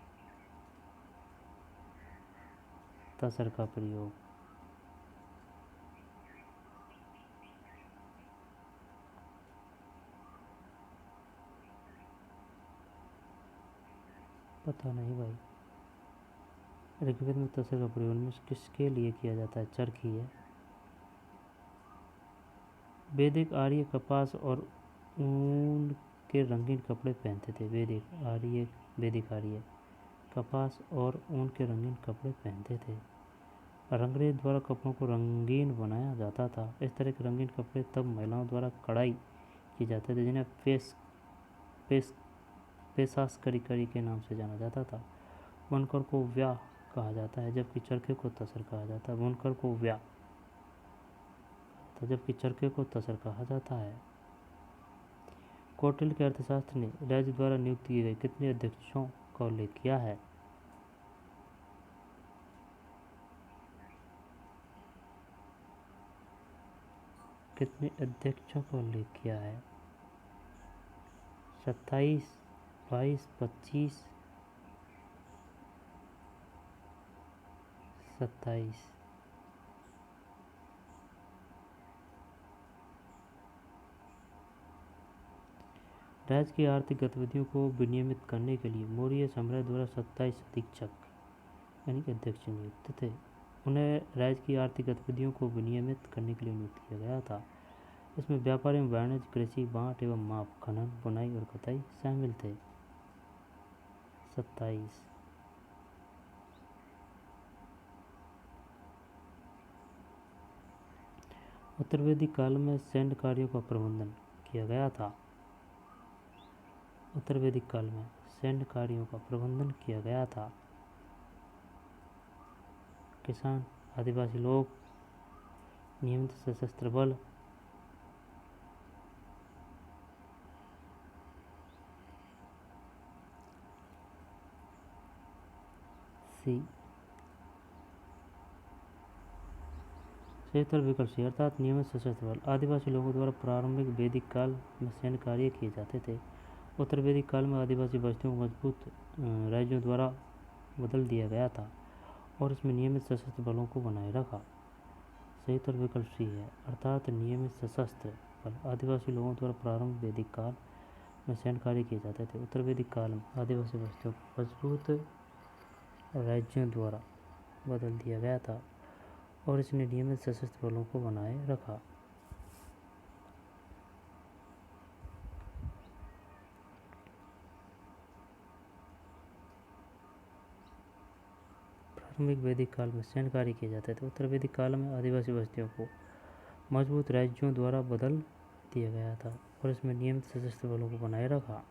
तसर का प्रयोग पता नहीं भाई। ऋग्वेद में तसर का प्रयोग में किसके लिए किया जाता है? चरखी है। वैदिक आर्य कपास और ऊन के रंगीन कपड़े पहनते थे। वैदिक आर्य कपास और ऊन के रंगीन कपड़े पहनते थे। रंगरेज द्वारा कपड़ों को रंगीन बनाया जाता था। इस तरह के रंगीन कपड़े तब महिलाओं द्वारा कढ़ाई की जाते थे, जिन्हें पेशासकरी के नाम से जाना जाता था। बुनकर को व्याह कहा जाता है, जबकि चरखे को तसर कहा जाता है। बुनकर को व्याह जबकि चरखे को तसर कहा जाता है। कौटिल्य के अर्थशास्त्र ने राज्य द्वारा नियुक्त किए गए कितने अध्यक्षों का उल्लेख किया है? कितने अध्यक्षों का उल्लेख किया है? 27, 22, 25, 27। राज्य की आर्थिक गतिविधियों को विनियमित करने के लिए मौर्य साम्राज्य द्वारा 27 अधीक्षक यानी कि अध्यक्ष नियुक्त थे। उन्हें राज्य की आर्थिक गतिविधियों को विनियमित करने के लिए नियुक्त किया गया था। इसमें व्यापार एवं वाणिज्य, कृषि, बांट एवं माप, खनन, बुनाई और कताई शामिल थे। 27। उत्तर वैदिक काल में सैन्य कार्यों का प्रबंधन किया गया था। उत्तर वैदिक काल में सैन्य कार्यों का प्रबंधन किया गया था। किसान, आदिवासी लोग, नियमित सशस्त्र बल, सी। सही उत्तर विकल्प सी अर्थात नियमित सशस्त्र बल। आदिवासी लोगों द्वारा प्रारंभिक वैदिक काल में सैन्य कार्य किए जाते थे। उत्तर वैदिक काल में आदिवासी बस्तियों को मजबूत राज्यों द्वारा बदल दिया गया था और इसमें नियमित सशस्त्र बलों को बनाए रखा। सही उत्तर विकल्प सी है अर्थात नियमित सशस्त्र बल। आदिवासी लोगों द्वारा प्रारंभिक वैदिक काल में सैन्य कार्य किए जाते थे। उत्तर वैदिक काल में आदिवासी बस्तियों को मजबूत राज्यों द्वारा बदल दिया गया था और इसने नियमित सशस्त्र बलों को बनाए रखा। प्रारंभिक वैदिक काल में सैन्य कार्य किए जाते थे। उत्तर वैदिक काल में आदिवासी बस्तियों को मजबूत राज्यों द्वारा बदल दिया गया था और इसमें नियमित सशस्त्र बलों को बनाए रखा।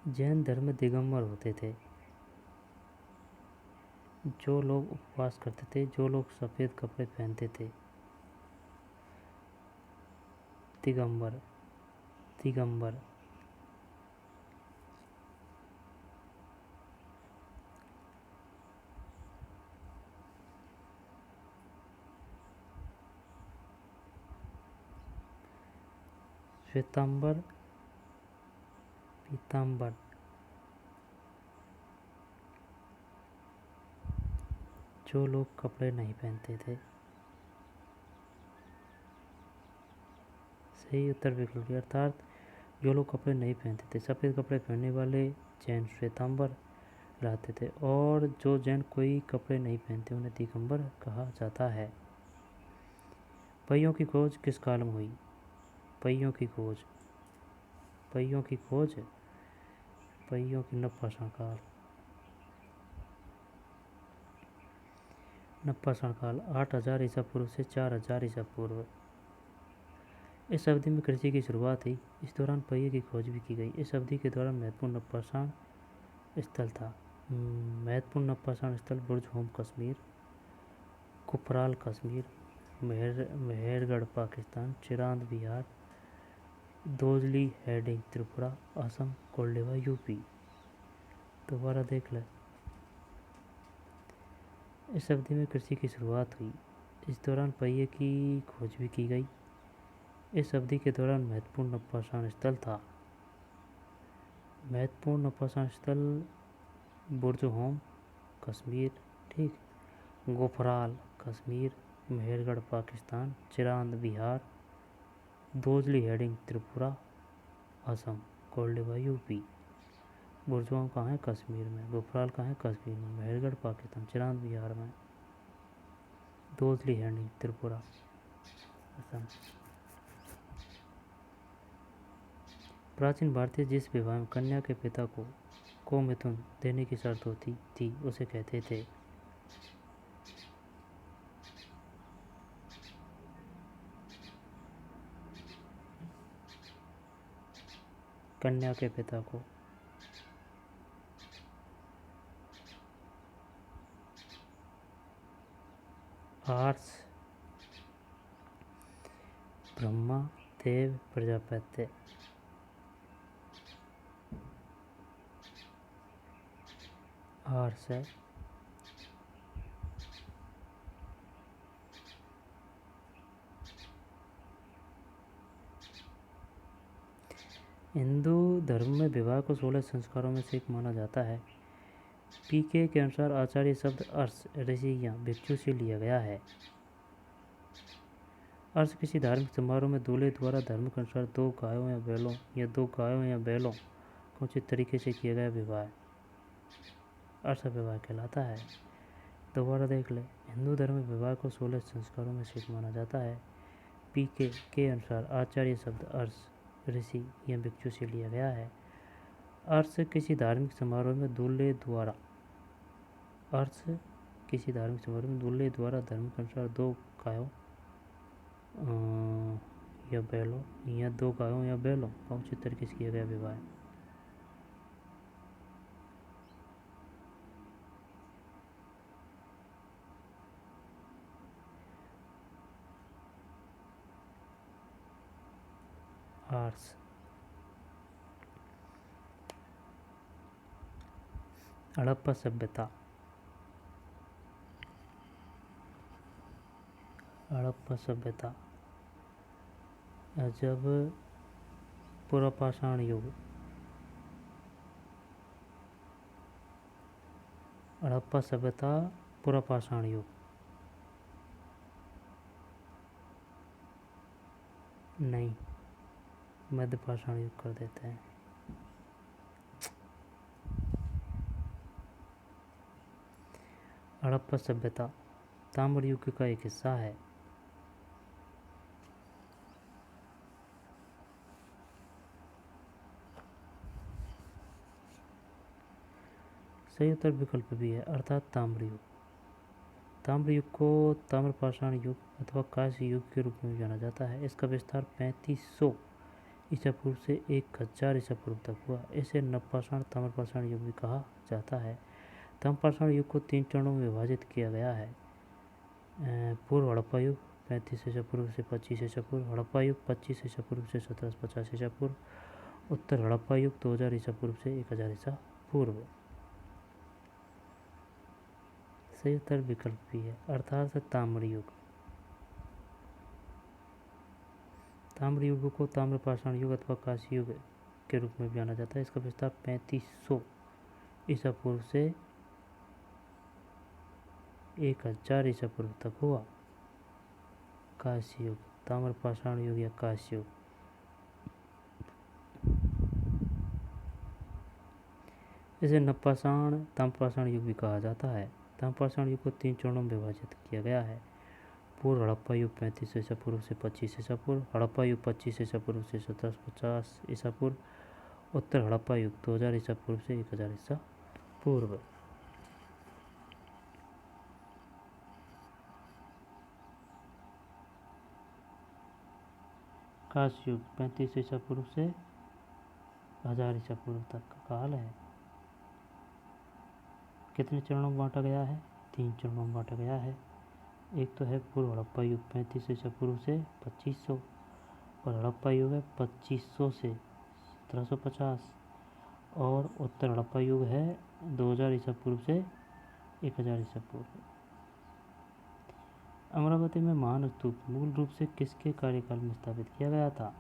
जैन धर्म में दिगंबर होते थे जो लोग उपवास करते थे, जो लोग सफ़ेद कपड़े पहनते थे। दिगंबर दिगंबर श्वेतांबर, पीतांबर, जो लोग कपड़े नहीं पहनते थे। सही उत्तर विकल्प अर्थात जो लोग कपड़े नहीं पहनते थे। सफ़ेद कपड़े पहनने वाले जैन श्वेतांबर रहते थे और जो जैन कोई कपड़े नहीं पहनते उन्हें दिगंबर कहा जाता है। पहियों की खोज किस काल में हुई? पहियों की खोज पहियों की नवपाषाण काल। नवपाषाण काल 8000 ईसा पूर्व से 4000 ईसा पूर्व। इस अवधि में कृषि की शुरुआत हुई। इस दौरान पहिए की खोज भी की गई। इस अवधि के दौरान महत्वपूर्ण नवपाषाण स्थल था। महत्वपूर्ण नवपाषाण स्थल बुर्ज होम कश्मीर, कुफराल कश्मीर, मेहरगढ़ पाकिस्तान, चिरांद बिहार, दोजली हेडिंग त्रिपुरा, असम, कोल्डेवा यूपी। दोबारा देख ले। इस अवधि में कृषि की शुरुआत हुई। इस दौरान पहिए की खोज भी की गई। इस अवधि के दौरान महत्वपूर्ण नवपाषाण स्थल था। महत्वपूर्ण नवपाषाण स्थल बुर्ज होम कश्मीर, ठीक, गोफराल कश्मीर, मेहरगढ़ पाकिस्तान, चिरांद बिहार, दोजली हेडिंग त्रिपुरा, असम, कोल्डेवा यूपी। बुर्ज होम कहाँ है? कश्मीर में। गोफराल कहाँ है? कश्मीर में। मेहरगढ़ पाकिस्तान, चिरांद बिहार में, दोजली हेडिंग त्रिपुरा, असम। प्राचीन भारतीय जिस विवाह में कन्या के पिता को मिथुन देने की शर्त होती थी उसे कहते थे। कन्या के पिता को आर्ष, ब्रह्मा, देव, प्रजापत्य। आर्ष है। हिंदू धर्म में विवाह को 16 संस्कारों में से एक माना जाता है। पीके के अनुसार आचार्य शब्द अर्ष, ऋषि या भिक्षु से लिया गया है। अर्ष किसी धार्मिक समारोह में दूल्हे द्वारा धर्म के अनुसार दो गायों या बैलों को उचित तरीके से किया गया विवाह अर्ष विवाह कहलाता है। दोबारा देख ले। हिंदू धर्म में विवाह को 16 संस्कारों में से एक माना जाता है। पीके के अनुसार आचार्य शब्द अर्ष, ऋषि या भिक्षु से लिया गया है। अर्ष किसी धार्मिक समारोह में दूल्हे द्वारा धर्म के अनुसार दो गायों या बैलों का उचित तरीके से किया गया विवाह। आर्स। हड़प्पा सभ्यता। जब पुरापाषाण युग, हड़प्पा सभ्यता, पुरापाषाण युग, नहीं, मध्यपाषाण युग कर देते हैं। हड़प्पा सभ्यता ताम्र युग का एक हिस्सा है। सही उत्तर विकल्प भी है, अर्थात ताम्र युग। ताम्र युग को ताम्रपाषाण युग अथवा कांस्य युग के रूप में जाना जाता है। इसका विस्तार 3500 ईसा पूर्व से 1000 ईसा पूर्व तक हुआ। इसे नवपाषाण ताम्रपाषाण युग भी कहा जाता है। ताम्रपाषाण युग को 3 चरणों में विभाजित किया गया है। पूर्व हड़प्पा युग 35 ईसा पूर्व से 25 ईसा पूर्व, हड़प्पा युग 25 ईसा पूर्व से 1750 ईसा पूर्व, उत्तर हड़प्पा युग 2000 ईसा पूर्व से 1000 ईसा पूर्व। सही उत्तर विकल्प भी है, अर्थात ताम्र युग। ताम्र युग को ताम्रपाषाण युग अथवा कांस्य युग के रूप में जाना जाता है। इसका विस्तार 3500 ईसा पूर्व से 1000 ईसा पूर्व तक हुआ। कांस्य युग, ताम्रपाषाण युग या कांस्य युग। इसे नवपाषाण ताम्रपाषाण युग भी कहा जाता है। ताम्रपाषाण युग को 3 चरणों में विभाजित किया गया है। पूर्व हड़प्पा युग 35 ईसा पूर्व से 25 ईसा पूर्व, हड़प्पा युग 25 ईसा पूर्व से 1750 ईसा पूर्व, उत्तर हड़प्पा युग 2000 ईसा पूर्व से 1000 ईसा पूर्व। कांस्य युग 35 ईसा पूर्व से 1000 ईसा पूर्व तक का काल है। कितने चरणों में बांटा गया है? 3 चरणों में बांटा गया है। एक तो है पूर्व हड़प्पा युग 35 ईसा पूर्व से 2500, और हड़प्पा युग है 2500 से 1750, और उत्तर हड़प्पा युग है 2000 ईसा पूर्व से 1000 ईसा पूर्व। अमरावती में महान स्तूप मूल रूप से किसके कार्यकाल में स्थापित किया गया था?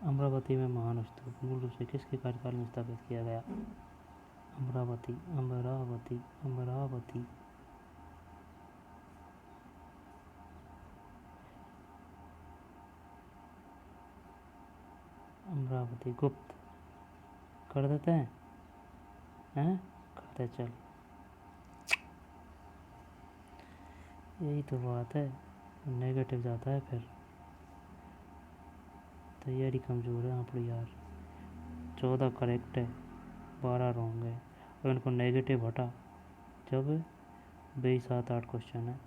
अमरावती में महान स्तूप मूल रूप से किसके कार्यकाल में स्थापित किया गया? अमरावती, अमरावती, अमरावती। अमरावती गुप्त। कर देते हैं? करते चल। यही तो बात है, नेगेटिव जाता है फिर। तैयारी कमज़ोर है अपनी यार। 14 करेक्ट है, 12 रॉन्ग है। अगर इनको नेगेटिव हटा जब 7-8 क्वेश्चन है,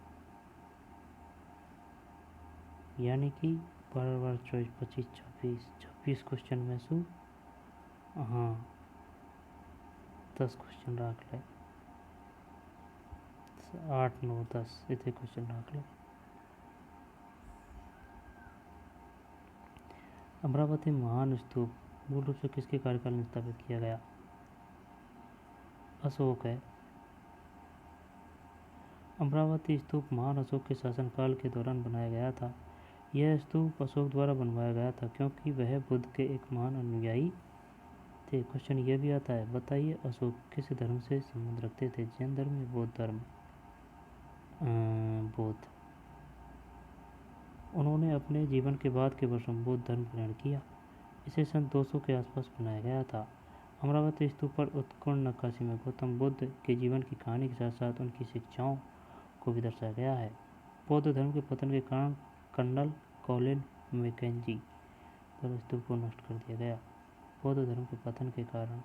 यानी कि 12 24 25 26 क्वेश्चन में से 10 क्वेश्चन रख ले। 8 9 10 इतने क्वेश्चन रख ले। अमरावती महान स्तूप मूल रूप से किसके कार्यकाल में स्थापित किया गया? अशोक है। अमरावती स्तूप महान अशोक के शासनकाल के दौरान बनाया गया था। यह स्तूप अशोक द्वारा बनवाया गया था क्योंकि वह बुद्ध के एक महान अनुयायी थे। क्वेश्चन ये भी आता है, बताइए अशोक किस धर्म से संबंध रखते थे? जैन धर्म या बौद्ध धर्म? बौद्ध। उन्होंने अपने जीवन के बाद के वर्षों में बौद्ध धर्म ग्रहण किया। इसे सन 200 के आसपास बनाया गया था। अमरावती स्तूप पर उत्कीर्ण नक्काशी में गौतम बुद्ध के जीवन की कहानी के साथ साथ उनकी शिक्षाओं को भी दर्शाया गया है। बौद्ध धर्म के पतन के कारण कर्नल कॉलिन मैकेंजी द्वारा स्तूप को नष्ट कर दिया गया। बौद्ध धर्म के पतन के कारण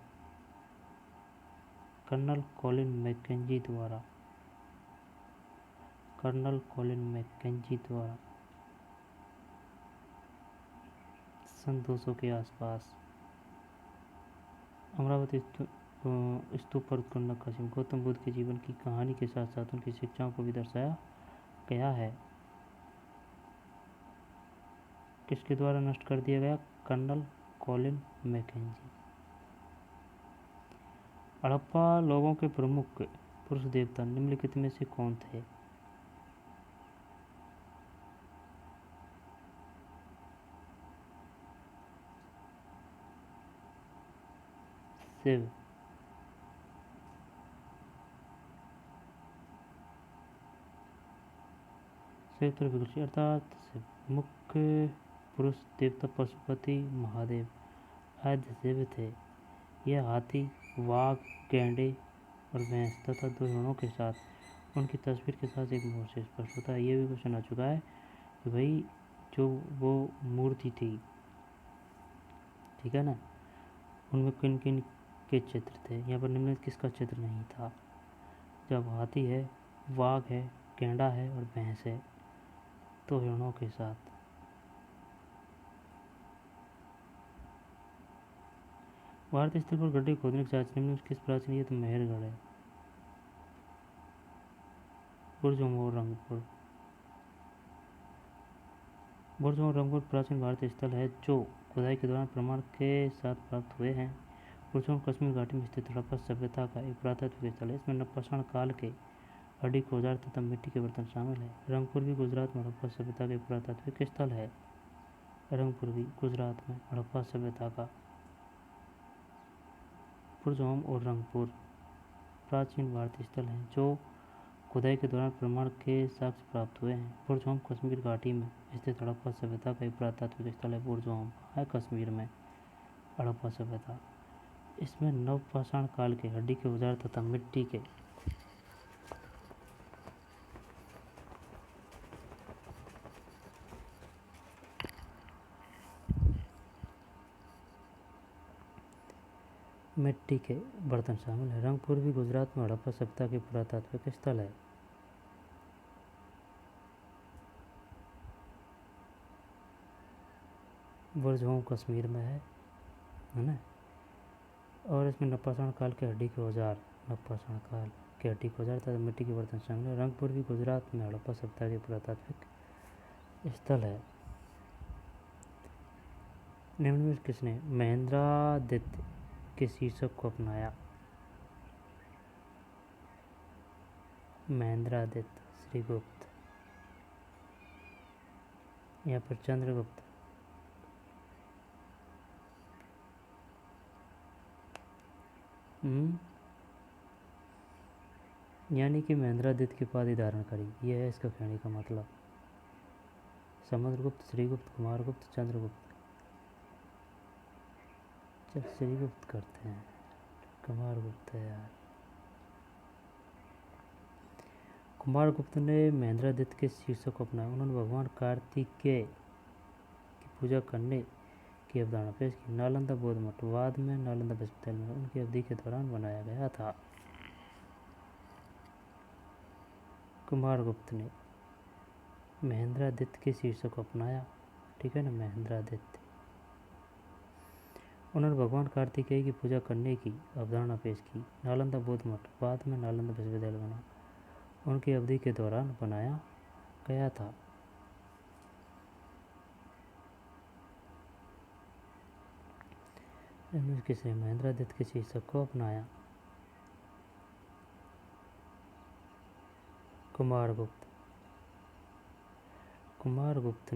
कर्नल कॉलिन मैकेंजी द्वारा सन 200 के आसपास अमरावती स्तूप पर उत्कीर्ण नक्काशी में गौतम बुद्ध के जीवन की कहानी के साथ साथ उनकी शिक्षाओं को भी दर्शाया गया है। किसके द्वारा नष्ट कर दिया गया? Colonel Colin McKenzie. हड़प्पा लोगों के प्रमुख पुरुष देवता निम्नलिखित में से कौन थे? शिव। अर्थात मुख्य पुरुष देवता पशुपति महादेव आद्य शिव थे। यह हाथी, वाघ, गैंडे और भैंस तथा 2 हिरणों के साथ उनकी तस्वीर के साथ एक मोर से स्पष्ट होता है। ये भी क्वेश्चन आ चुका है कि भाई जो वो मूर्ति थी, ठीक है ना, उनमें किन किन के चित्र थे? यहाँ पर निम्नलिखित किसका चित्र नहीं था? जब हाथी है, वाघ है, गैंडा है और भैंस है, 2 हिरणों के साथ। भारत स्थल पर गड्ढे खोदने के साथ निम्नलिखित किस प्राचीन? ये तो मेहरगढ़ है। बुर्जुम और रंगपुर। बुर्जुम और रंगपुर प्राचीन भारतीय स्थल है जो खुदाई के दौरान प्रमाण के साथ प्राप्त हुए हैं। बुर्जुम कश्मीर घाटी में स्थित हड़प्पा सभ्यता का एक पुरातात्विक स्थल है। इसमें नवपाषाण काल के हड्डी औजार तथा मिट्टी के बर्तन शामिल है। रंगपुर भी गुजरात में हड़प्पा सभ्यता का एक पुरातात्विक स्थल है। रंगपुर भी गुजरात में हड़प्पा सभ्यता का। बुर्जुम और रंगपुर प्राचीन भारतीय स्थल हैं जो खुदाई के दौरान प्रमाण के साक्ष्य प्राप्त हुए हैं। बुर्जुम कश्मीर घाटी में स्थित हड़प्पा सभ्यता का एक पुरातात्विक स्थल है। बुर्जुम है कश्मीर में हड़प्पा सभ्यता। इसमें नवपाषाण काल के हड्डी के औजार तथा मिट्टी के मिट्टी के बर्तन शामिल हैं। रंगपुर भी गुजरात में हड़प्पा सभ्यता के पुरातात्विक स्थल है। बुर्ज कश्मीर में है ना। और इसमें नपाषाण काल के हड्डी के औजार तथा मिट्टी के बर्तन शामिल है। रंगपुर भी गुजरात में हड़प्पा सभ्यता के पुरातात्विक स्थल है। निम्न में किसने महेंद्रादित्य के शीर्षक को अपनाया? महेंद्रादित्य, श्रीगुप्त या फिर चंद्रगुप्त? यानी कि महेंद्रादित्य की उपाधि धारण करी, यह है इसका कहने का मतलब। समुद्रगुप्त, श्रीगुप्त, कुमारगुप्त, चंद्रगुप्त? चल श्रीगुप्त करते हैं, कुमारगुप्त है यार। कुमारगुप्त ने महेंद्रादित्य के शीर्षक को अपनाया। उन्होंने भगवान कार्तिकेय की पूजा करने की अवधारणा पेश की। नालंदा बौद्ध मठ बाद में नालंदा विश्वविद्यालय में उनकी अवधि के दौरान बनाया गया था। कुमारगुप्त ने महेंद्रादित्य के शीर्षक को अपनाया, ठीक है ना, महेंद्रादित्य। उन्होंने भगवान कार्तिकेय की पूजा करने की अवधारणा पेश की। नालंदा बौद्ध मठ बाद में नालंदा विश्वविद्यालय बना, उनकी अवधि के दौरान बनाया गया था। किसने महेंद्रादित्य के शीर्षक को अपनाया? कुमारगुप्त। कुमारगुप्त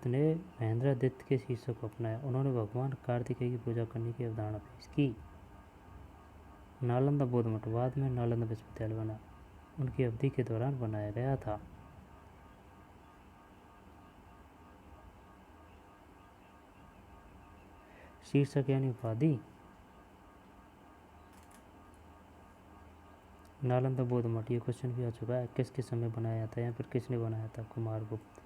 ने महेंद्रादित्य के शीर्षक को अपनाया। उन्होंने भगवान कार्तिकेय की पूजा करने की अवधारणा पेश की। नालंदा बौद्ध मठ बाद में नालंदा विश्वविद्यालय बना, उनकी अवधि के दौरान बनाया गया था। शीर्षक यानी उपाधि। नालंदा बौद्ध मठ, ये क्वेश्चन भी आ चुका है, किसके समय बनाया था या फिर किसने बनाया था? कुमारगुप्त।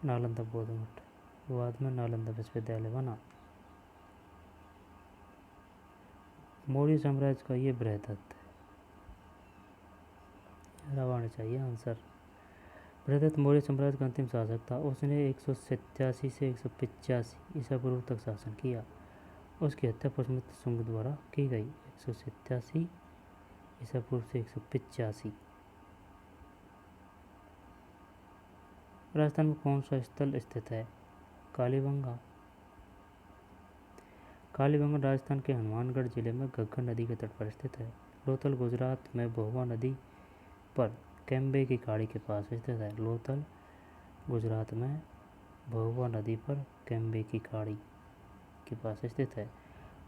नालंदा बौद्ध मठ बाद में नालंदा विश्वविद्यालय बना। मौर्य साम्राज्य का ये बृहदत्त आना चाहिए आंसर। बृहदत्त मौर्य साम्राज्य का अंतिम शासक था। उसने 187 से 185 ईसा पूर्व तक शासन किया। उसकी हत्या पुष्यमित्र शुंग द्वारा की गई। 187 ईसा पूर्व से 185। राजस्थान में कौन सा स्थल स्थित है? कालीबंगा। कालीबंगा राजस्थान के हनुमानगढ़ जिले में घग्गर नदी के तट पर स्थित है। लोथल गुजरात में भोगवा नदी पर कैम्बे की खाड़ी के पास स्थित है। लोथल गुजरात में भोगवा नदी पर कैम्बे की खाड़ी के पास स्थित है।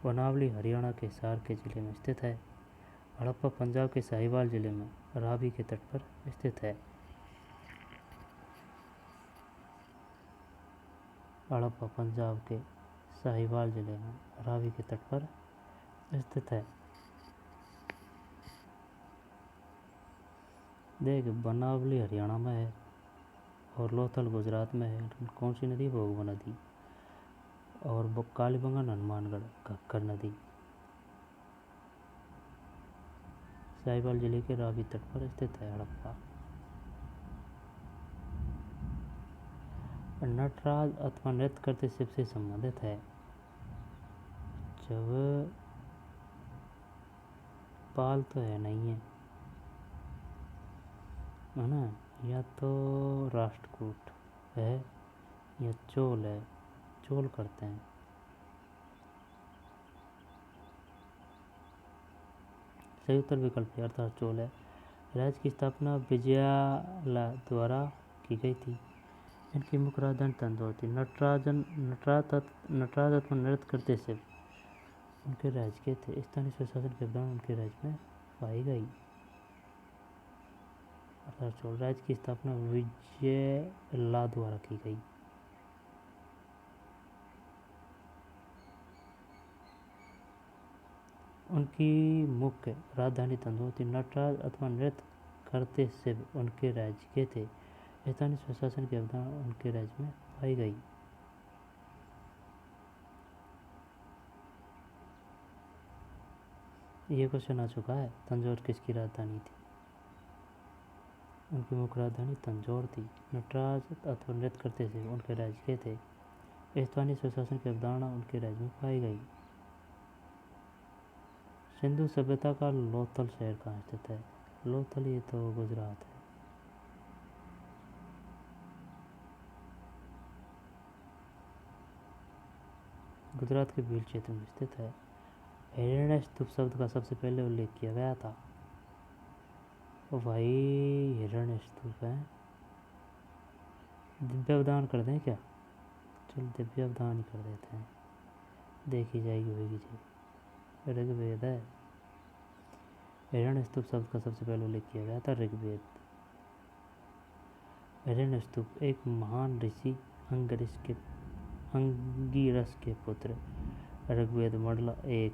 वनावली हरियाणा के हिसार के जिले में स्थित है। हड़प्पा पंजाब के साहिवाल जिले में रावी के तट पर स्थित है। हड़प्पा पंजाब के साहिवाल जिले में रावी के तट पर स्थित है। देख, वनावली हरियाणा में है और लोथल गुजरात में है। कौन सी नदी? भोगवा नदी। और कालीबंगा हनुमानगढ़ घग्गर नदी साहिवाल जिले के रावी तट पर स्थित है। हड़प्पा। नटराज अथवा नृत्य करते शिव से संबंधित है। जब पाल तो है नहीं है ना, या तो राष्ट्रकूट है या चोल है। चोल करते हैं। सही उत्तर विकल्प अर्थात चोल है। राज्य की स्थापना विजयाला द्वारा की गई थी। इनकी मुख्य राजधानी तंदौर थी। नटराज अथवा नृत्य करते शिव उनके राज्य के थे। स्थानीय स्वशासन की अवधारणा उनके राज्य में पाई गई। अर्थात चोल राज्य की स्थापना विजयला द्वारा की गई। उनकी मुख्य राजधानी तंदौर थी। नटराज अथवा नृत्य करते शिव उनके राज्य के थे। स्थानीय स्वशासन की अवधारणा उनके राज्य में पाई गई। ये क्वेश्चन आ चुका है। तंजौर किसकी राजधानी थी? उनकी मुख्य राजधानी तंजौर थी। नटराज अथवा नृत्य करते थे, उनके राज्य के थे। स्थानीय स्वशासन की अवधारणा उनके राज्य में पाई गई। सिंधु सभ्यता का लोथल शहर कहाँ स्थित है? लोथल ये तो गुजरात है। गुजरात के भील क्षेत्र में स्थित है। हिरण्य स्तूप शब्द का सबसे पहले उल्लेख किया गया था। भाई हिरण्य स्तूप है। दिव्य अवदान कर दें क्या? चल दिव्य अवदान ही कर देते हैं, देखी जाएगी होगी जी। ऋग्वेद है। हिरण्य स्तूप शब्द का सबसे पहले उल्लेख किया गया था ऋग्वेद। हिरण्य स्तूप एक महान ऋषि अंगिरस के पुत्र। ऋग्वेद मंडला 1।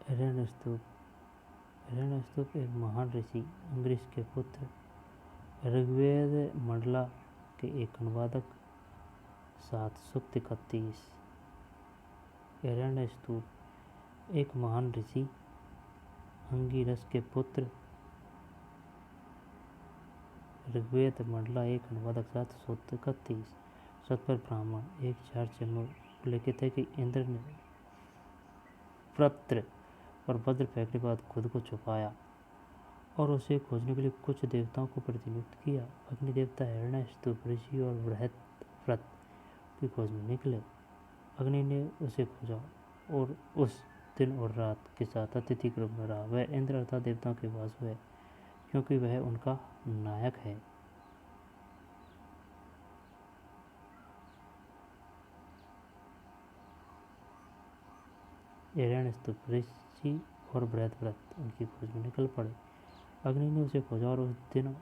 हिरण्य स्तूप एक महान ऋषि अंगिरस के पुत्र। ऋग्वेद मंडला के एक अनुवादक 7 सूक्त 31। हिरण्य स्तूप एक महान ऋषि अंगिरस के पुत्र। ऋग्वेद मंडला 1 अनुवादक 7 सूक्त 31। सतपर ब्राह्मण 1:4 में उल्लेखित है कि इंद्र ने प्रत्र और वज्र फेंकने के बाद खुद को छुपाया और उसे खोजने के लिए कुछ देवताओं को प्रतिनियुक्त किया। अग्नि देवता हिरण्य स्तूप ऋषि और बृहस्पति की खोज में निकले। अग्नि ने उसे खोजा और उस दिन और रात के साथ अतिथि के रूप में रहा। वह इंद्र अर्थात देवताओं के वासु है, क्योंकि वह उनका नायक है। हिरण्य स्तूप ऋषि और बृहस्पति उनकी खोज में निकल पड़े। अग्नि ने उसे खोजा और उस दिन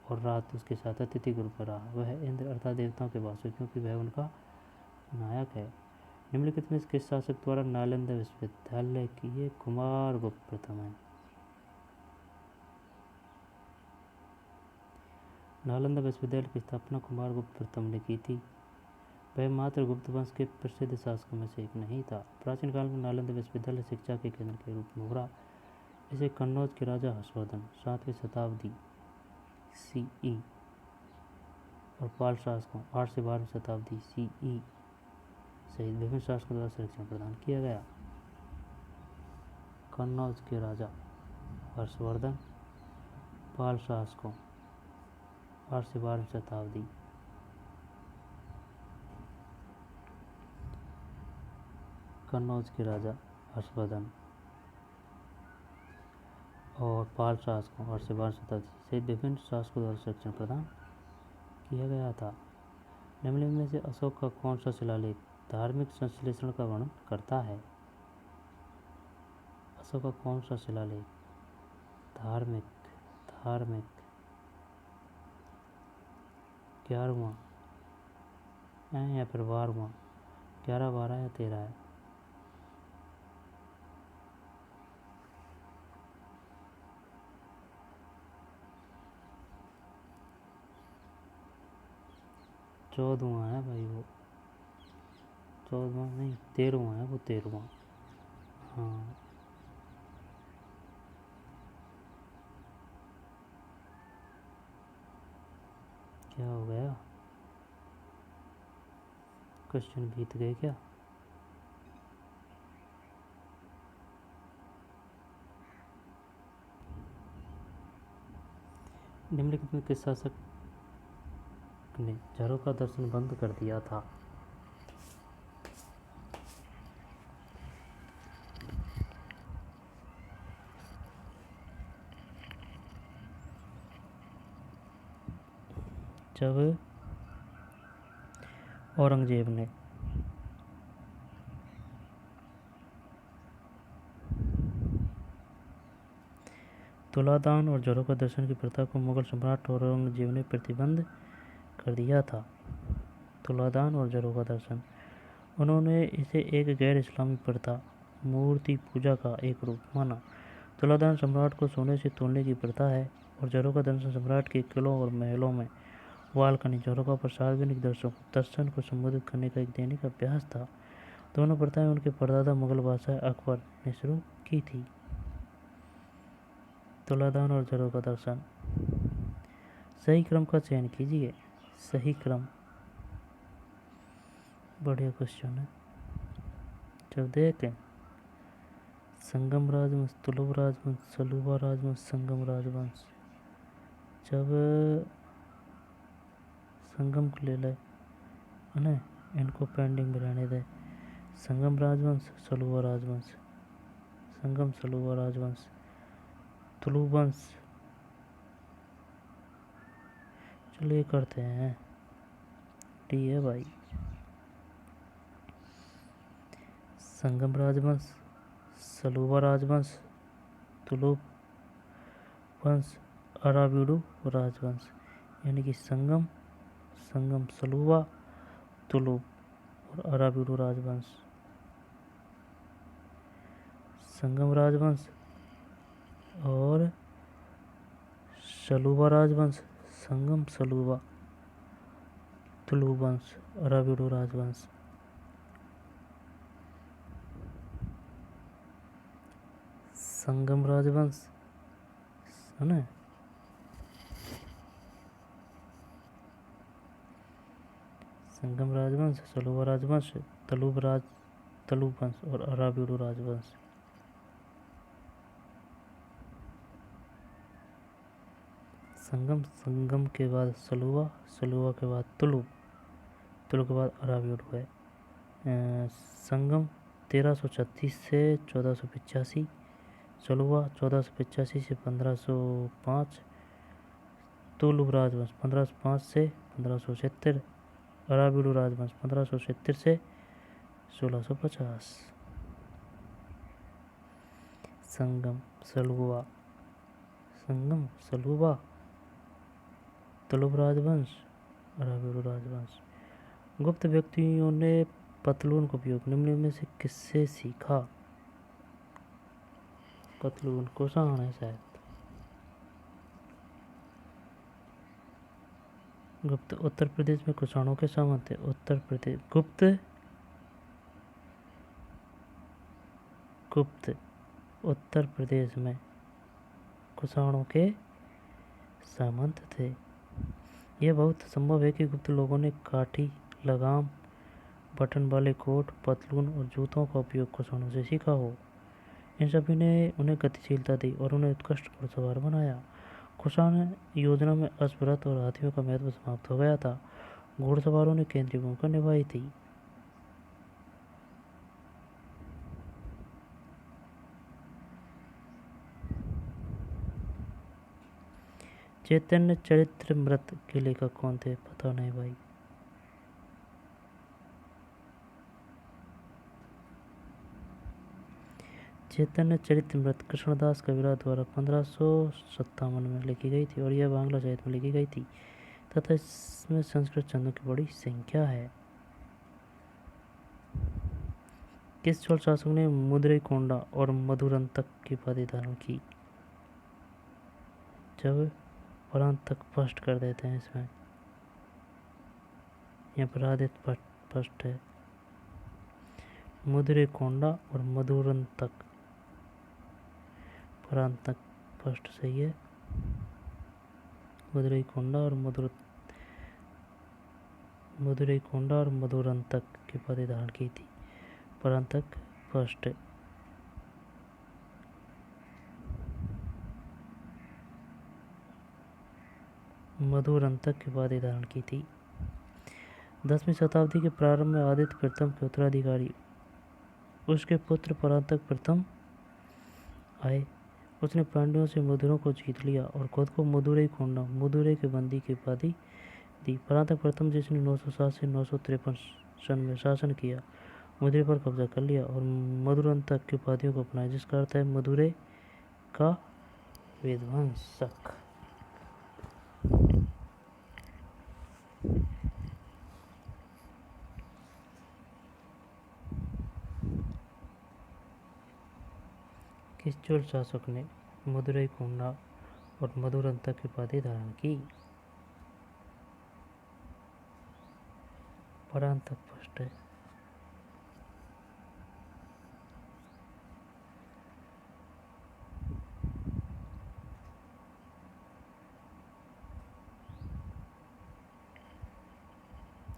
और रात उसके साथ अतिथि के रूप में रहा। वह इंद्र अर्थात देवताओं के वासु, क्योंकि वह उनका नायक है। निम्नलिखित में किस शासक द्वारा नालंदा विश्वविद्यालय की? ये कुमारगुप्त प्रथम है। नालंदा विश्वविद्यालय की स्थापना कुमारगुप्त प्रथम ने की थी। वह मात्र गुप्त वंश के प्रसिद्ध शासकों में से एक नहीं था। प्राचीन काल में नालंदा विश्वविद्यालय शिक्षा के केंद्र के रूप में उभरा। इसे कन्नौज के राजा हर्षवर्धन 7वीं शताब्दी CE और पाल शासकों 8 से 12वीं शताब्दी CE सहित विभिन्न शासकों द्वारा संरक्षण प्रदान किया गया। कन्नौज के राजा हर्षवर्धन, पाल शासकों 8 से 12वीं शताब्दी। कन्नौज के राजा हर्षवर्धन और पाल शासकों 8 से 12वीं शताब्दी सहित विभिन्न शासकों द्वारा संरक्षण प्रदान किया गया था। निम्नलिखित में से अशोक का कौन सा शिलालेख धार्मिक संश्लेषण का वर्णन करता है? अशोक का कौन सा शिलालेख धार्मिक 11वां है या फिर 12वां? 11, 12 या 13 है? चौदहवां है भाई वो। 14वां नहीं, 13वां है वो। 13वां। हाँ, क्या हो गया? क्वेश्चन बीत गए क्या? निम्नलिखित में किस शासक ने झरों का दर्शन बंद कर दिया था? जब औरंगजेब ने तुलादान और झरों का दर्शन की प्रथा को मुगल सम्राट औरंगजेब ने प्रतिबंध कर दिया था। तुलादान और झरों का दर्शन, उन्होंने इसे एक गैर इस्लामी प्रथा मूर्ति पूजा का एक रूप माना। तुलादान सम्राट को सोने से तोलने की प्रथा है और झरोखा दर्शन सम्राट के किलों और महलों में बालकनी झरोखा पर सार्वजनिक दर्शन को संबोधित करने का एक दैनिक अभ्यास था। दोनों प्रथाएं उनके परदादा मुगल बादशाह अकबर ने शुरू की थी। तुलादान और झरोखा दर्शन। सही क्रम का चयन कीजिए। सही क्रम, बढ़िया क्वेश्चन है। जब देखें संगम राजवंश, तुलुव राजवंश, सलूबा राजवंश, संगम राजवंश। जब संगम को ले ले है ना, इनको पेंडिंग में रहने दे। संगम राजवंश, सलूबा राजवंश, संगम सलूबा राजवंश, तुलुव वंश। चलिए करते हैं, डी है भाई। संगम राजवंश, सलूबा राजवंश, तुलुव वंश, अराविडू राजवंश। यानी कि संगम, संगम सलूबा, तुलुव और अराविडू राजवंश। संगम राजवंश और सलूबा राजवंश, संगम सलूबा, तुलुव वंश, अराविडू राजवंश। संगम राजवंश है ना, संगम राजवंश, सलूबा राजवंश, तुलुव वंश और अराविडू राजवंश। संगम, संगम के बाद सलूबा, सलूबा के बाद तुलुव, तुलुव के बाद अराविडू है। संगम 1336 से 1485, सलूबा 1485 से 1505, तुलुव राजवंश 1505 से 1576, अराविडू राजवंश 1576 से 1650। संगम सलूबा, संगम सलूबा, तुलुव राजवंश, अराविडू राजवंश। गुप्त व्यक्तियों ने पतलून का उपयोग निम्न में से किससे सीखा? पतलून कुषाण है शायद। गुप्त उत्तर प्रदेश में कुषाणों के सामंत थे। उत्तर प्रदेश गुप्त उत्तर प्रदेश में कुषाणों के सामंत थे। यह बहुत संभव है कि गुप्त लोगों ने काठी, लगाम, बटन वाले कोट, पतलून और जूतों का उपयोग कुषाणों से सीखा हो। इन सभी ने उन्हें गतिशीलता दी और उन्हें उत्कृष्ट घुड़सवार बनाया। कुषाण योजना में अश्वरथ और हाथियों का महत्व समाप्त हो गया था। घुड़सवारों ने केंद्रीय भूमिका निभाई थी। चैतन्य चरितमृत के लेखक कौन थे? पता नहीं भाई। चैतन्य चरितमृत कृष्णदास कविराज द्वारा 1557 में लिखी गई थी और यह बांग्ला साहित्य में लिखी गई थी तथा इसमें संस्कृत छंदों की बड़ी संख्या है। किस चोल शासक ने मुद्रेकोंडा और मधुरंतक की उपाधि धारण की? जब परांतक फर्स्ट कर देते हैं इसमें, यहाँ पर आदित्य फर्स्ट है। मुद्रेकोंडा और मधुरंतक, परांतक फर्स्ट सही है। मुद्रेकोंडा और मधुरंतक की उपाधि धारण की थी। परांतक फर्स्ट। मधुरंतक की उपाधि धारण की थी। 10वीं शताब्दी के प्रारंभ में आदित्य प्रथम के उत्तराधिकारी उसके पुत्र परांतक प्रथम आए। उसने पांड्यों से मधुरों को जीत लिया और खुद को मदुरैकोंडा, मदुरै के बंदी की उपाधि दी। परांतक प्रथम जिसने 907 से 953 सन में शासन किया, मदुरै पर कब्जा कर लिया और मधुरंतक की उपाधियों को अपनाया, जिसका अर्थ है मदुरै का विध्वंसक। किस चोल शासक ने मदुरई कोंडा और मधुरंतक की उपाधि धारण की? परांतक फर्स्ट है।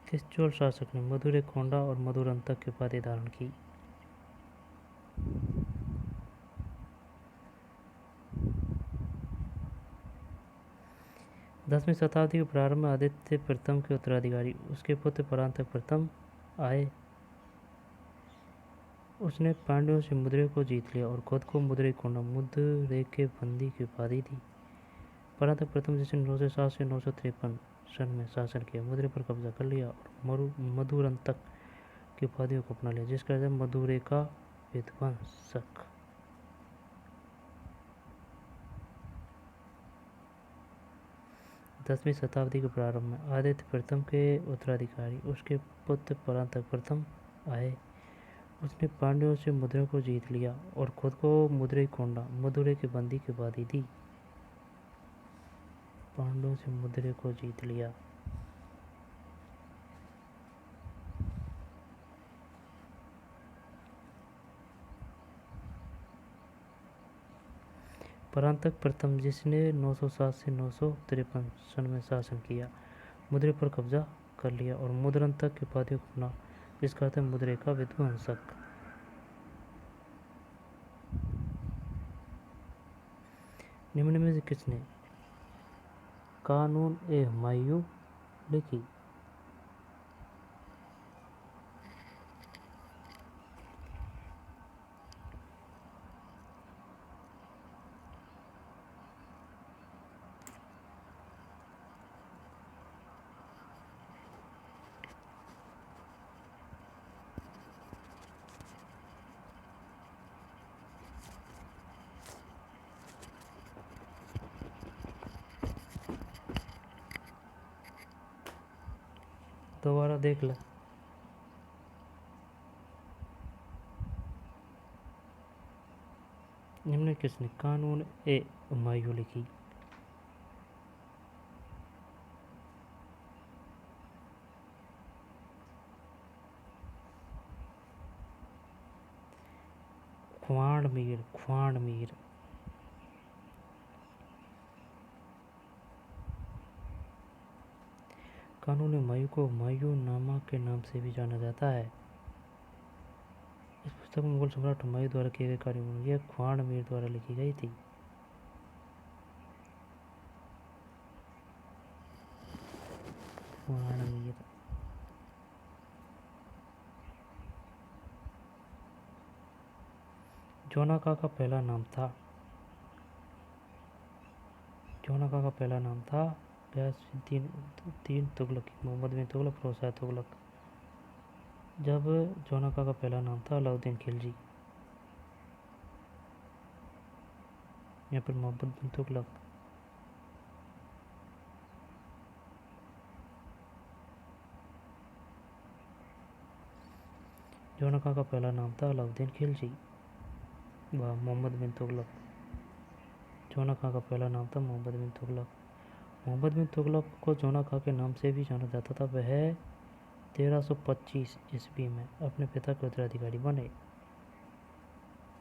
किस चोल शासक ने मदुरई कोंडा और मधुरंतक की उपाधि धारण की? 10वीं शताब्दी के प्रारंभ में आदित्य प्रथम के उत्तराधिकारी उसके पुत्र परांतक प्रथम आए। उसने पांड्यों से मदुरै को जीत लिया और खुद को मदुरै कोंडा मदुरै के बंदी की उपाधि दी। परांतक प्रथम जिसने 907 से 953 सन में शासन किया, मदुरै पर कब्जा कर लिया और मधुरंतक की उपाधियों को अपना लिया, जिसका अर्थ है मदुरै का विध्वंसक। 10वीं शताब्दी के प्रारंभ में आदित्य प्रथम के उत्तराधिकारी उसके पुत्र परांतक प्रथम आए। उसने पांड्यों से मदुरै को जीत लिया और खुद को मदुरै कोंडा मदुरै के बंदी की उपाधि दी। पांड्यों से मदुरै को जीत लिया। परांतक प्रथम जिसने 907 से 953 सन में शासन किया, मदुरै पर कब्जा कर लिया और मधुरंतक की उपाधि को अपना, जिसका अर्थ है मदुरै का विध्वंसक। निम्न में से किसने कानून ए हुमायूं लिखी? दोबारा देख ले। निम्न किसने कानून ए हुमायूं लिखी? ख्वाणमीर। कानून हुमायूं को हुमायूं नामा के नाम से भी जाना जाता है। इस पुस्तक में मुगल सम्राट हुमायूं द्वारा किए गए कार्यों में यह ख्वाणमीर द्वारा लिखी गई थी। ख्वाणमीर। जोनाका का पहला नाम था। जोनाका का पहला नाम था गयासुद्दीन तुगलक, मोहम्मद बिन तुगलक, फिरोज तुगलक। जब जोनाका का पहला नाम था अलाउद्दीन खिलजी। यहाँ पर मोहम्मद बिन तुगलक। जोनाका का पहला नाम था अलाउद्दीन खिलजी व मोहम्मद बिन तुगलक। जोनाका का पहला नाम था मोहम्मद बिन तुगलक। मोहम्मद बिन तुगलक को जोनाका के नाम से भी जाना जाता था। वह 1325 ईस्वी में अपने पिता के उत्तराधिकारी बने।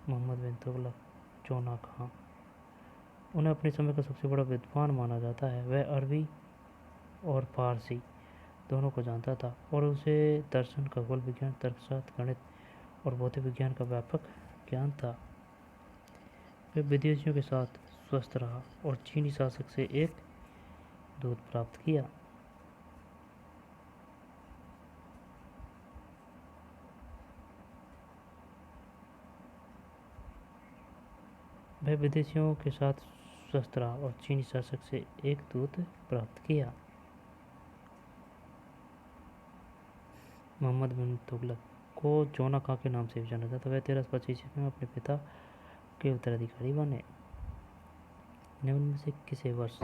मोहम्मद बिन तुगलक जोनाका। उन्हें अपने समय का सबसे बड़ा विद्वान माना जाता है। वह अरबी और फारसी दोनों को जानता था और उसे दर्शन, खगोल विज्ञान, तर्कशास्त्र, गणित और भौतिक विज्ञान का व्यापक ज्ञान था। वह विदेशियों के साथ स्वस्थ रहा और चीनी शासक से एक दूत प्राप्त किया। वह विदेशियों के साथ स्वस्थ रहा और चीनी शासक से एक दूत प्राप्त किया। मोहम्मद बिन तुगलक को जोनाका के नाम से भी जाना जाता। वह 1325 में अपने पिता के उत्तराधिकारी बने। निम्न में से किसे वर्ष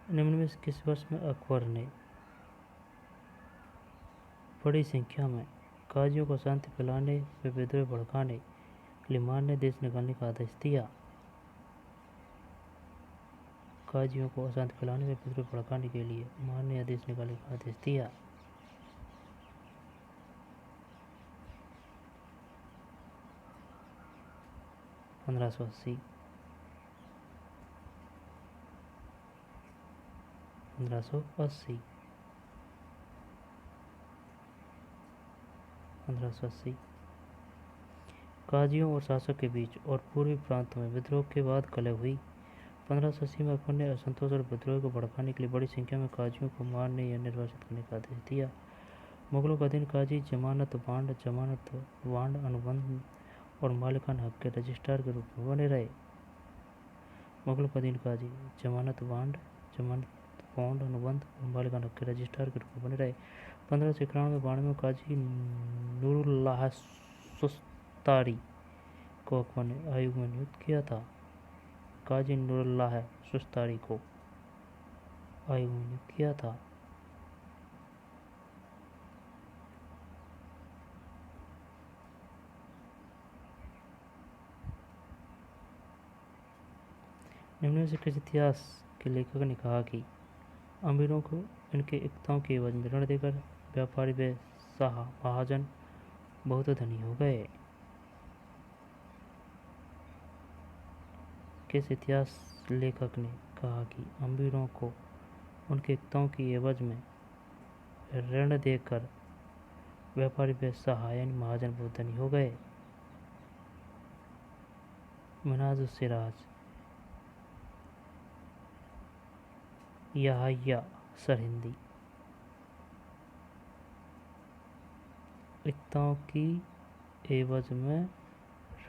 निम्न में से किस वर्ष में अकबर ने बड़ी संख्या में काजियों को शांति फैलाने व विद्रोह भड़काने के लिए मान ने देश निकालने का आदेश दिया। काजियों को अशांति फैलाने व विद्रोह भड़काने के लिए मान ने आदेश निकालने का आदेश दिया। 1580 1580 काजियों और शासक के बीच और पूर्वी प्रांतों में विद्रोह के बाद कलह हुई। 1580 में अकबर ने असंतोष और विद्रोह को भड़काने के लिए बड़ी संख्या में काजियों को मारने या निर्वासित करने का आदेश दिया। मुगलों का अधीन काजी जमानत बांड अनुबंध और मालिकाना हक के रजिस्ट्रार के रूप में बने रहे। मुगलों का अधीन काजी जमानत बांड अनुबंध और मालिकाना हक के रजिस्ट्रार के रूप में बने रहे। 1591 में काजी नूरुल्लाह सुस्तारी को अकबर ने आयुग में नियुक्त किया था। काजी नूरुल्लाह सुस्तारी को आयुग में नियुक्त किया था। निम्न में से किस इतिहास के लेखक ने कहा कि अमीरों को इनके एकताओं के एवज में ऋण देकर व्यापारी व महाजन बहुत धनी हो गए? किस इतिहास लेखक ने कहा कि अमीरों को उनके एकताओं की एवज में ऋण देकर व्यापारी व महाजन बहुत धनी हो गए? मिन्हाजुस सिराज, याहिया सरहिंदी। एकताओं की एवज में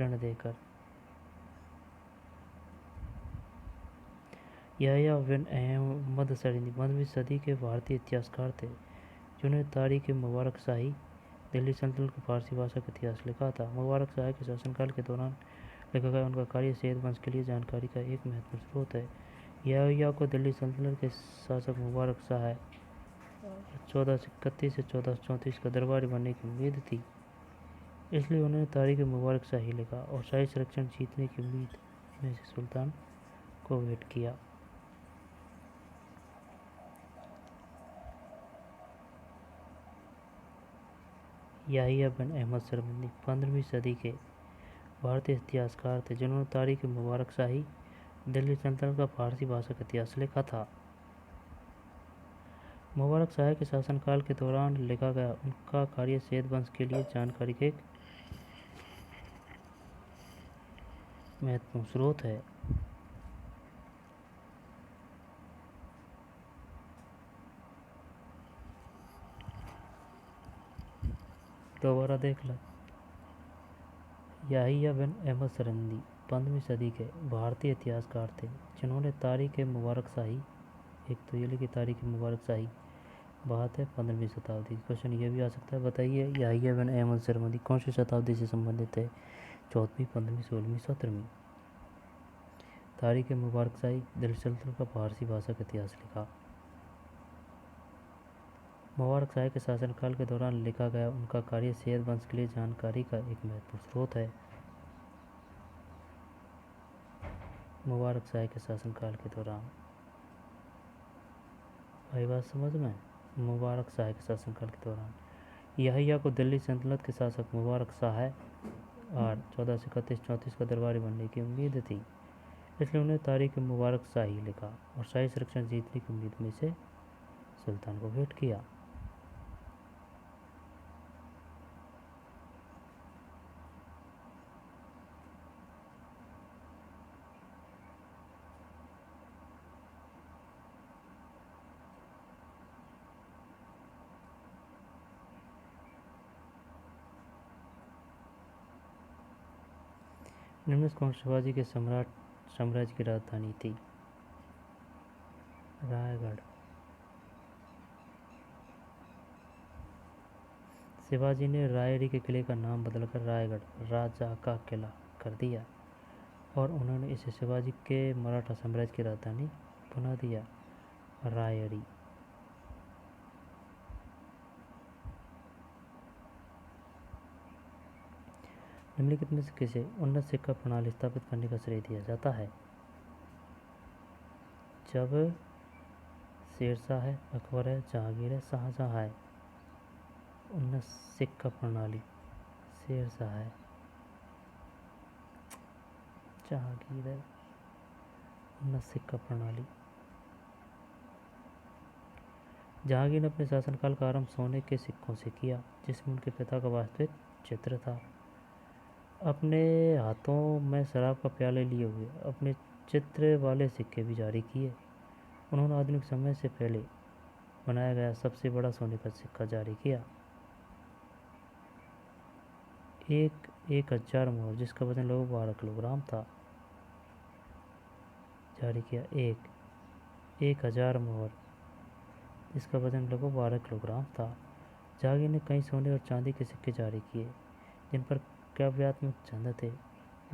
ऋण देकर। याहिया बिन अहमद सरहिंदी 15वीं सदी के भारतीय इतिहासकार थे जिन्होंने तारीख मुबारक शाही दिल्ली सल्तनत की फारसी भाषा का इतिहास लिखा था। मुबारक शाह के शासनकाल के दौरान लिखा गया उनका कार्य सैयद वंश के लिए जानकारी का एक महत्वपूर्ण स्रोत है। याहिया को दिल्ली सल्तनत के शासक मुबारक शाह 1431 से 1434 का दरबारी बनने की उम्मीद थी, इसलिए उन्होंने तारीख मुबारक शाही लिखा और शाही संरक्षण जीतने की उम्मीद में से सुल्तान को भेंट किया। याहिया बिन अहमद सरहिंदी 15वीं सदी के भारतीय इतिहासकार थे जिन्होंने तारीख मुबारक शाही दिल्ली सल्तनत का फारसी भाषा का इतिहास लिखा था। मुबारक शाह के शासनकाल के दौरान लिखा गया उनका कार्य सैयद वंश के लिए जानकारी का एक महत्वपूर्ण स्रोत है। दोबारा देख लो। याहिया बिन अहमद सरहिंदी 15वीं सदी के भारतीय इतिहासकार थे जिन्होंने तारीख मुबारक शाही, एक तो ये लिखी तारीख मुबारक शाही, बात है 15वीं शताब्दी। क्वेश्चन ये भी आ सकता है, बताइए याहिया बिन अहमद सरहिंदी कौन सी शताब्दी से संबंधित है? 14वीं, 15वीं, 16वीं, 17वीं। तारीख मुबारक शाही दिल्ली सल्तनत का फारसी भाषा का इतिहास लिखा। मुबारक शाह के शासनकाल के दौरान लिखा गया उनका कार्य सैयद वंश के लिए जानकारी का एक महत्वपूर्ण स्रोत है। मुबारक शाह के शासनकाल के दौरान, आई बात समझ में? मुबारक शाह के शासनकाल के दौरान याहिया को दिल्ली सल्तनत के शासक मुबारक शाह और 1431-34 का दरबारी बनने की उम्मीद थी, इसलिए उन्हें तारीख मुबारक शाही लिखा और शाही संरक्षण जीतने की उम्मीद में से सुल्तान को भेंट किया। निम्न कौन शिवाजी के साम्राज्य की राजधानी थी? रायगढ़। शिवाजी ने रायरी के किले का नाम बदलकर रायगढ़ राजा का किला कर दिया और उन्होंने इसे शिवाजी के मराठा साम्राज्य की राजधानी बना दिया, रायरी। निम्नलिखित में से किसे उन्नत सिक्का प्रणाली स्थापित करने का श्रेय दिया जाता है? जब शेरशाह है, अकबर है, जहांगीर है, शाहजहां है। उन्नत सिक्का प्रणाली शेरशाह है, जहांगीर है। उन्नत सिक्का प्रणाली। जहांगीर ने अपने शासनकाल का आरंभ सोने के सिक्कों से किया, जिसमें उनके पिता का वास्तविक चित्र था। अपने हाथों में शराब का प्याले लिए हुए अपने चित्र वाले सिक्के भी जारी किए। उन्होंने आधुनिक समय से पहले बनाया गया सबसे बड़ा सोने का सिक्का जारी किया। 1000 मोहर, जिसका वजन लगभग 12 किलोग्राम था, जारी किया। 1000 मोहर, जिसका वजन लगभग 12 किलोग्राम था। जहांगीर ने कई सोने और चांदी के सिक्के जारी किए, जिन पर काव्यात्मक चिन्ह थे,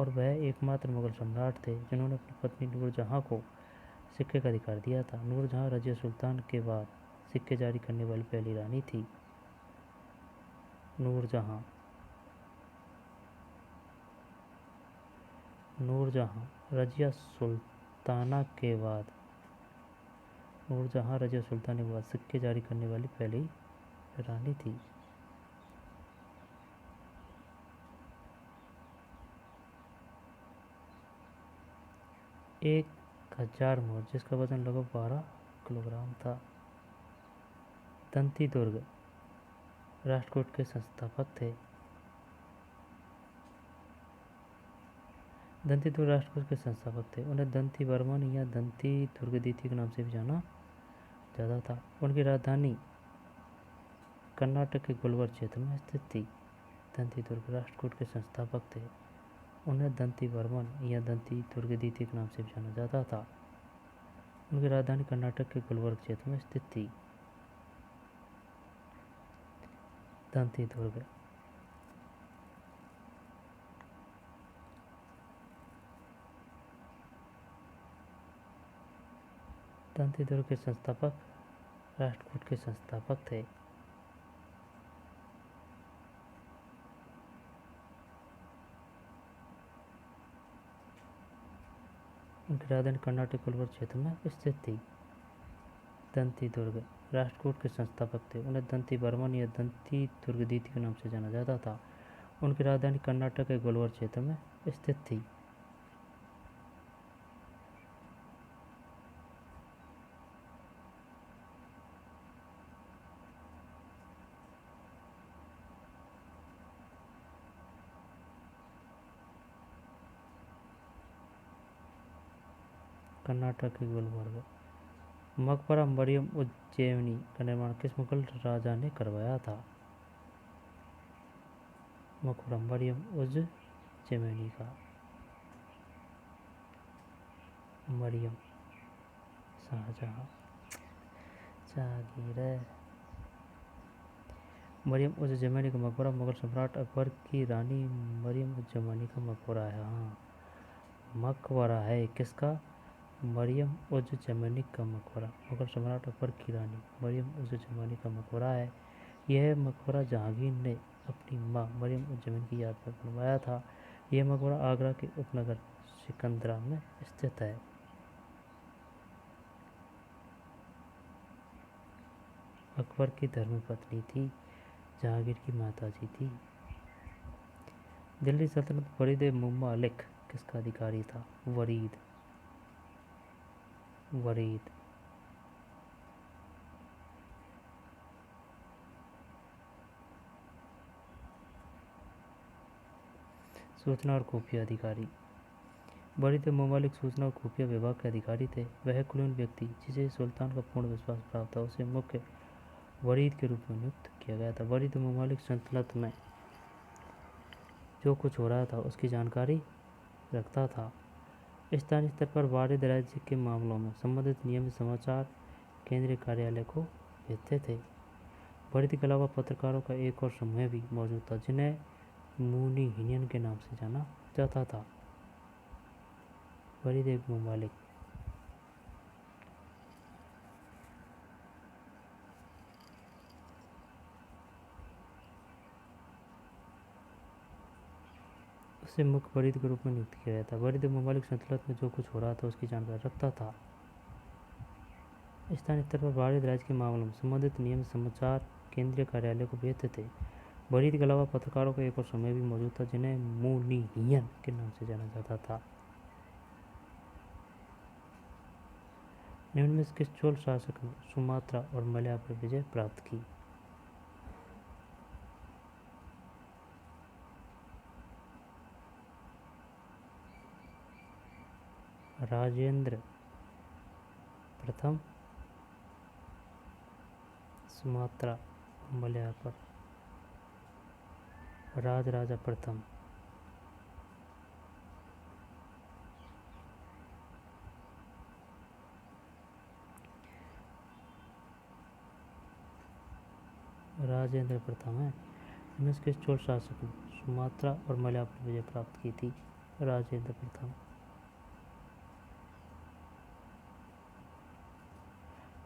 और वह एकमात्र मुगल सम्राट थे जिन्होंने अपनी पत्नी नूरजहां को सिक्के का अधिकार दिया था। नूरजहां रजिया सुल्तान के बाद सिक्के जारी करने वाली पहली रानी थी। नूरजहां रजिया सुल्ताना के बाद नूरजहां रजिया सुल्तान के बाद सिक्के जारी करने वाली पहली रानी थी। एक 1000 मोहर, जिसका वजन लगभग 12 किलोग्राम था। दंती दुर्ग राष्ट्रकूट के संस्थापक थे। दंती दुर्ग राष्ट्रकूट के संस्थापक थे। उन्हें दंती वर्मन या दंती दुर्ग द्वितीय के नाम से भी जाना जाता था। उनकी राजधानी कर्नाटक के गोलवर क्षेत्र में स्थित थी। दंती दुर्ग राष्ट्रकूट के संस्थापक थे। उन्हें दंती वर्मन या दंती दुर्ग द्वितीय के नाम से भी जाना जाता था। उनकी राजधानी कर्नाटक के गोलवर्ग क्षेत्र में स्थित थी। दंती दुर्ग। दंती दुर्ग के संस्थापक राष्ट्रकूट के संस्थापक थे। उनकी राजधानी कर्नाटक गोलवर्ग क्षेत्र में स्थित थी। दंती दुर्ग राष्ट्रकूट के संस्थापक थे। उन्हें दंती वर्मन या दंती दुर्ग द्वितीय के नाम से जाना जाता था। उनकी राजधानी कर्नाटक के गोलवर्ग क्षेत्र में स्थित थी। कर्नाटक के गुलबर्ग। मकबरा मरियम उज्जैवनी का निर्माण किस मुगल राजा ने करवाया था? मकबरा मरियम उज्जैवनी का मरियम शाहजहां जहांगीर। मरियम उज्जैवनी का मकबरा मुगल सम्राट अकबर की रानी मरियम उज्जैवनी का मकबरा है। हाँ, मकबरा है किसका? मरियम उज़-ज़मानी का मकबरा मुगल सम्राट अकबर की रानी मरियम उज़-ज़मानी का मकबरा है। यह मकबरा जहांगीर ने अपनी मां मरियम उज़-ज़मानी की याद में बनवाया था। यह मकबरा आगरा के उपनगर सिकंदरा में स्थित है। अकबर की धर्मपत्नी थी, जहांगीर की माताजी थी। दिल्ली सल्तनत वरीद मुमल्लिक किसका अधिकारी था? वरीद सूचना और खुफिया अधिकारी। वरीद मुमल्लिक सूचना और खुफिया विभाग के अधिकारी थे। वह कुलीन व्यक्ति जिसे सुल्तान का पूर्ण विश्वास प्राप्त था उसे मुख्य वरीद के रूप में नियुक्त किया गया था। वरीद मुमल्लिक सल्तनत में जो कुछ हो रहा था उसकी जानकारी रखता था। स्थानीय स्तर पर वारिद राज्य के मामलों में संबंधित नियमित समाचार केंद्रीय कार्यालय को भेजते थे। वरीद के अलावा पत्रकारों का एक और समूह भी मौजूद था जिन्हें मुनीहियन के नाम से जाना जाता था। वरीद एक मुमल्लिक। उसे मुख्य वरीद के रूप में नियुक्त किया गया था। वरीद ममालिक सल्तनत में जो कुछ हो रहा था उसकी जानकारी रखता था। स्थानीय स्तर पर भारतीय राज्य के मामलों में संबंधित नियमित समाचार केंद्रीय कार्यालय को भेजते थे। वरीद के अलावा पत्रकारों का एक और समय भी मौजूद था जिन्हें मुनियन के नाम से जाना जाता था। निम्न में किस चोल शासक ने सुमात्रा और मलया पर विजय प्राप्त की? राजेंद्र प्रथम, सुमात्रा, मलया पर राजा प्रथम। राजेंद्र प्रथम है। इनमें किस चोल शासक ने सुमात्रा और मलया पर विजय प्राप्त की थी? राजेंद्र प्रथम।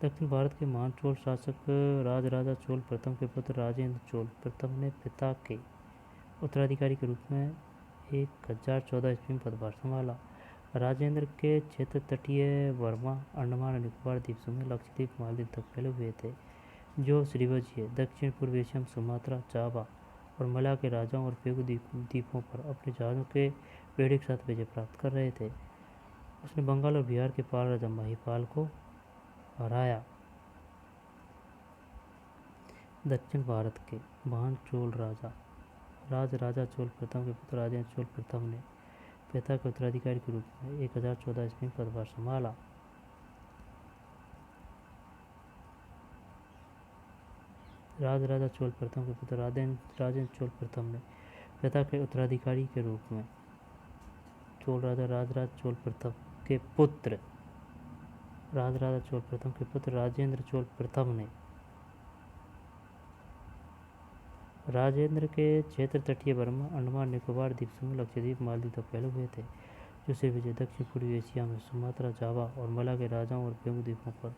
दक्षिण भारत के महान चोल शासक राजा चोल प्रथम के पुत्र राजेंद्र चोल प्रथम ने पिता के उत्तराधिकारी के रूप में 1014 ईस्वी में पदभार संभाला। राजेंद्र के क्षेत्र तटीय बर्मा, अंडमान और निकोबार द्वीप समूह, लक्षद्वीप, मालदीव तक फैले हुए थे, जो श्रीवज्य दक्षिण पूर्व एशिया में सुमात्रा, जावा और मलया के राजाओं और पेगु द्वीपों पर अपने जहाज़ों के बेड़े के साथ विजय प्राप्त कर रहे थे। उसने बंगाल और बिहार के पाल राजा महिपाल को हराया। दक्षिण भारत के महान चोल राजा चोल प्रथम के पुत्र राजेंद्र चोल प्रथम ने पिता के उत्तराधिकारी के रूप में 1014 ईस्वी में पदभार संभाला। राजा चोल प्रथम के पुत्र राजेंद्र चोल प्रथम ने पिता के उत्तराधिकारी के रूप में चोल राजा चोल प्रथम के पुत्र राजा चोल प्रथम के पुत्र राजेंद्र चोल प्रथम ने राजेंद्र के क्षेत्र तटीय बर्मा, अंडमान निकोबार द्वीप समूह, लक्षद्वीप, मालदीव तक फैले हुए थे, जो श्रीविजय दक्षिण पूर्वी एशिया में सुमात्रा, जावा और मलया के राजाओं और पेगु द्वीपों पर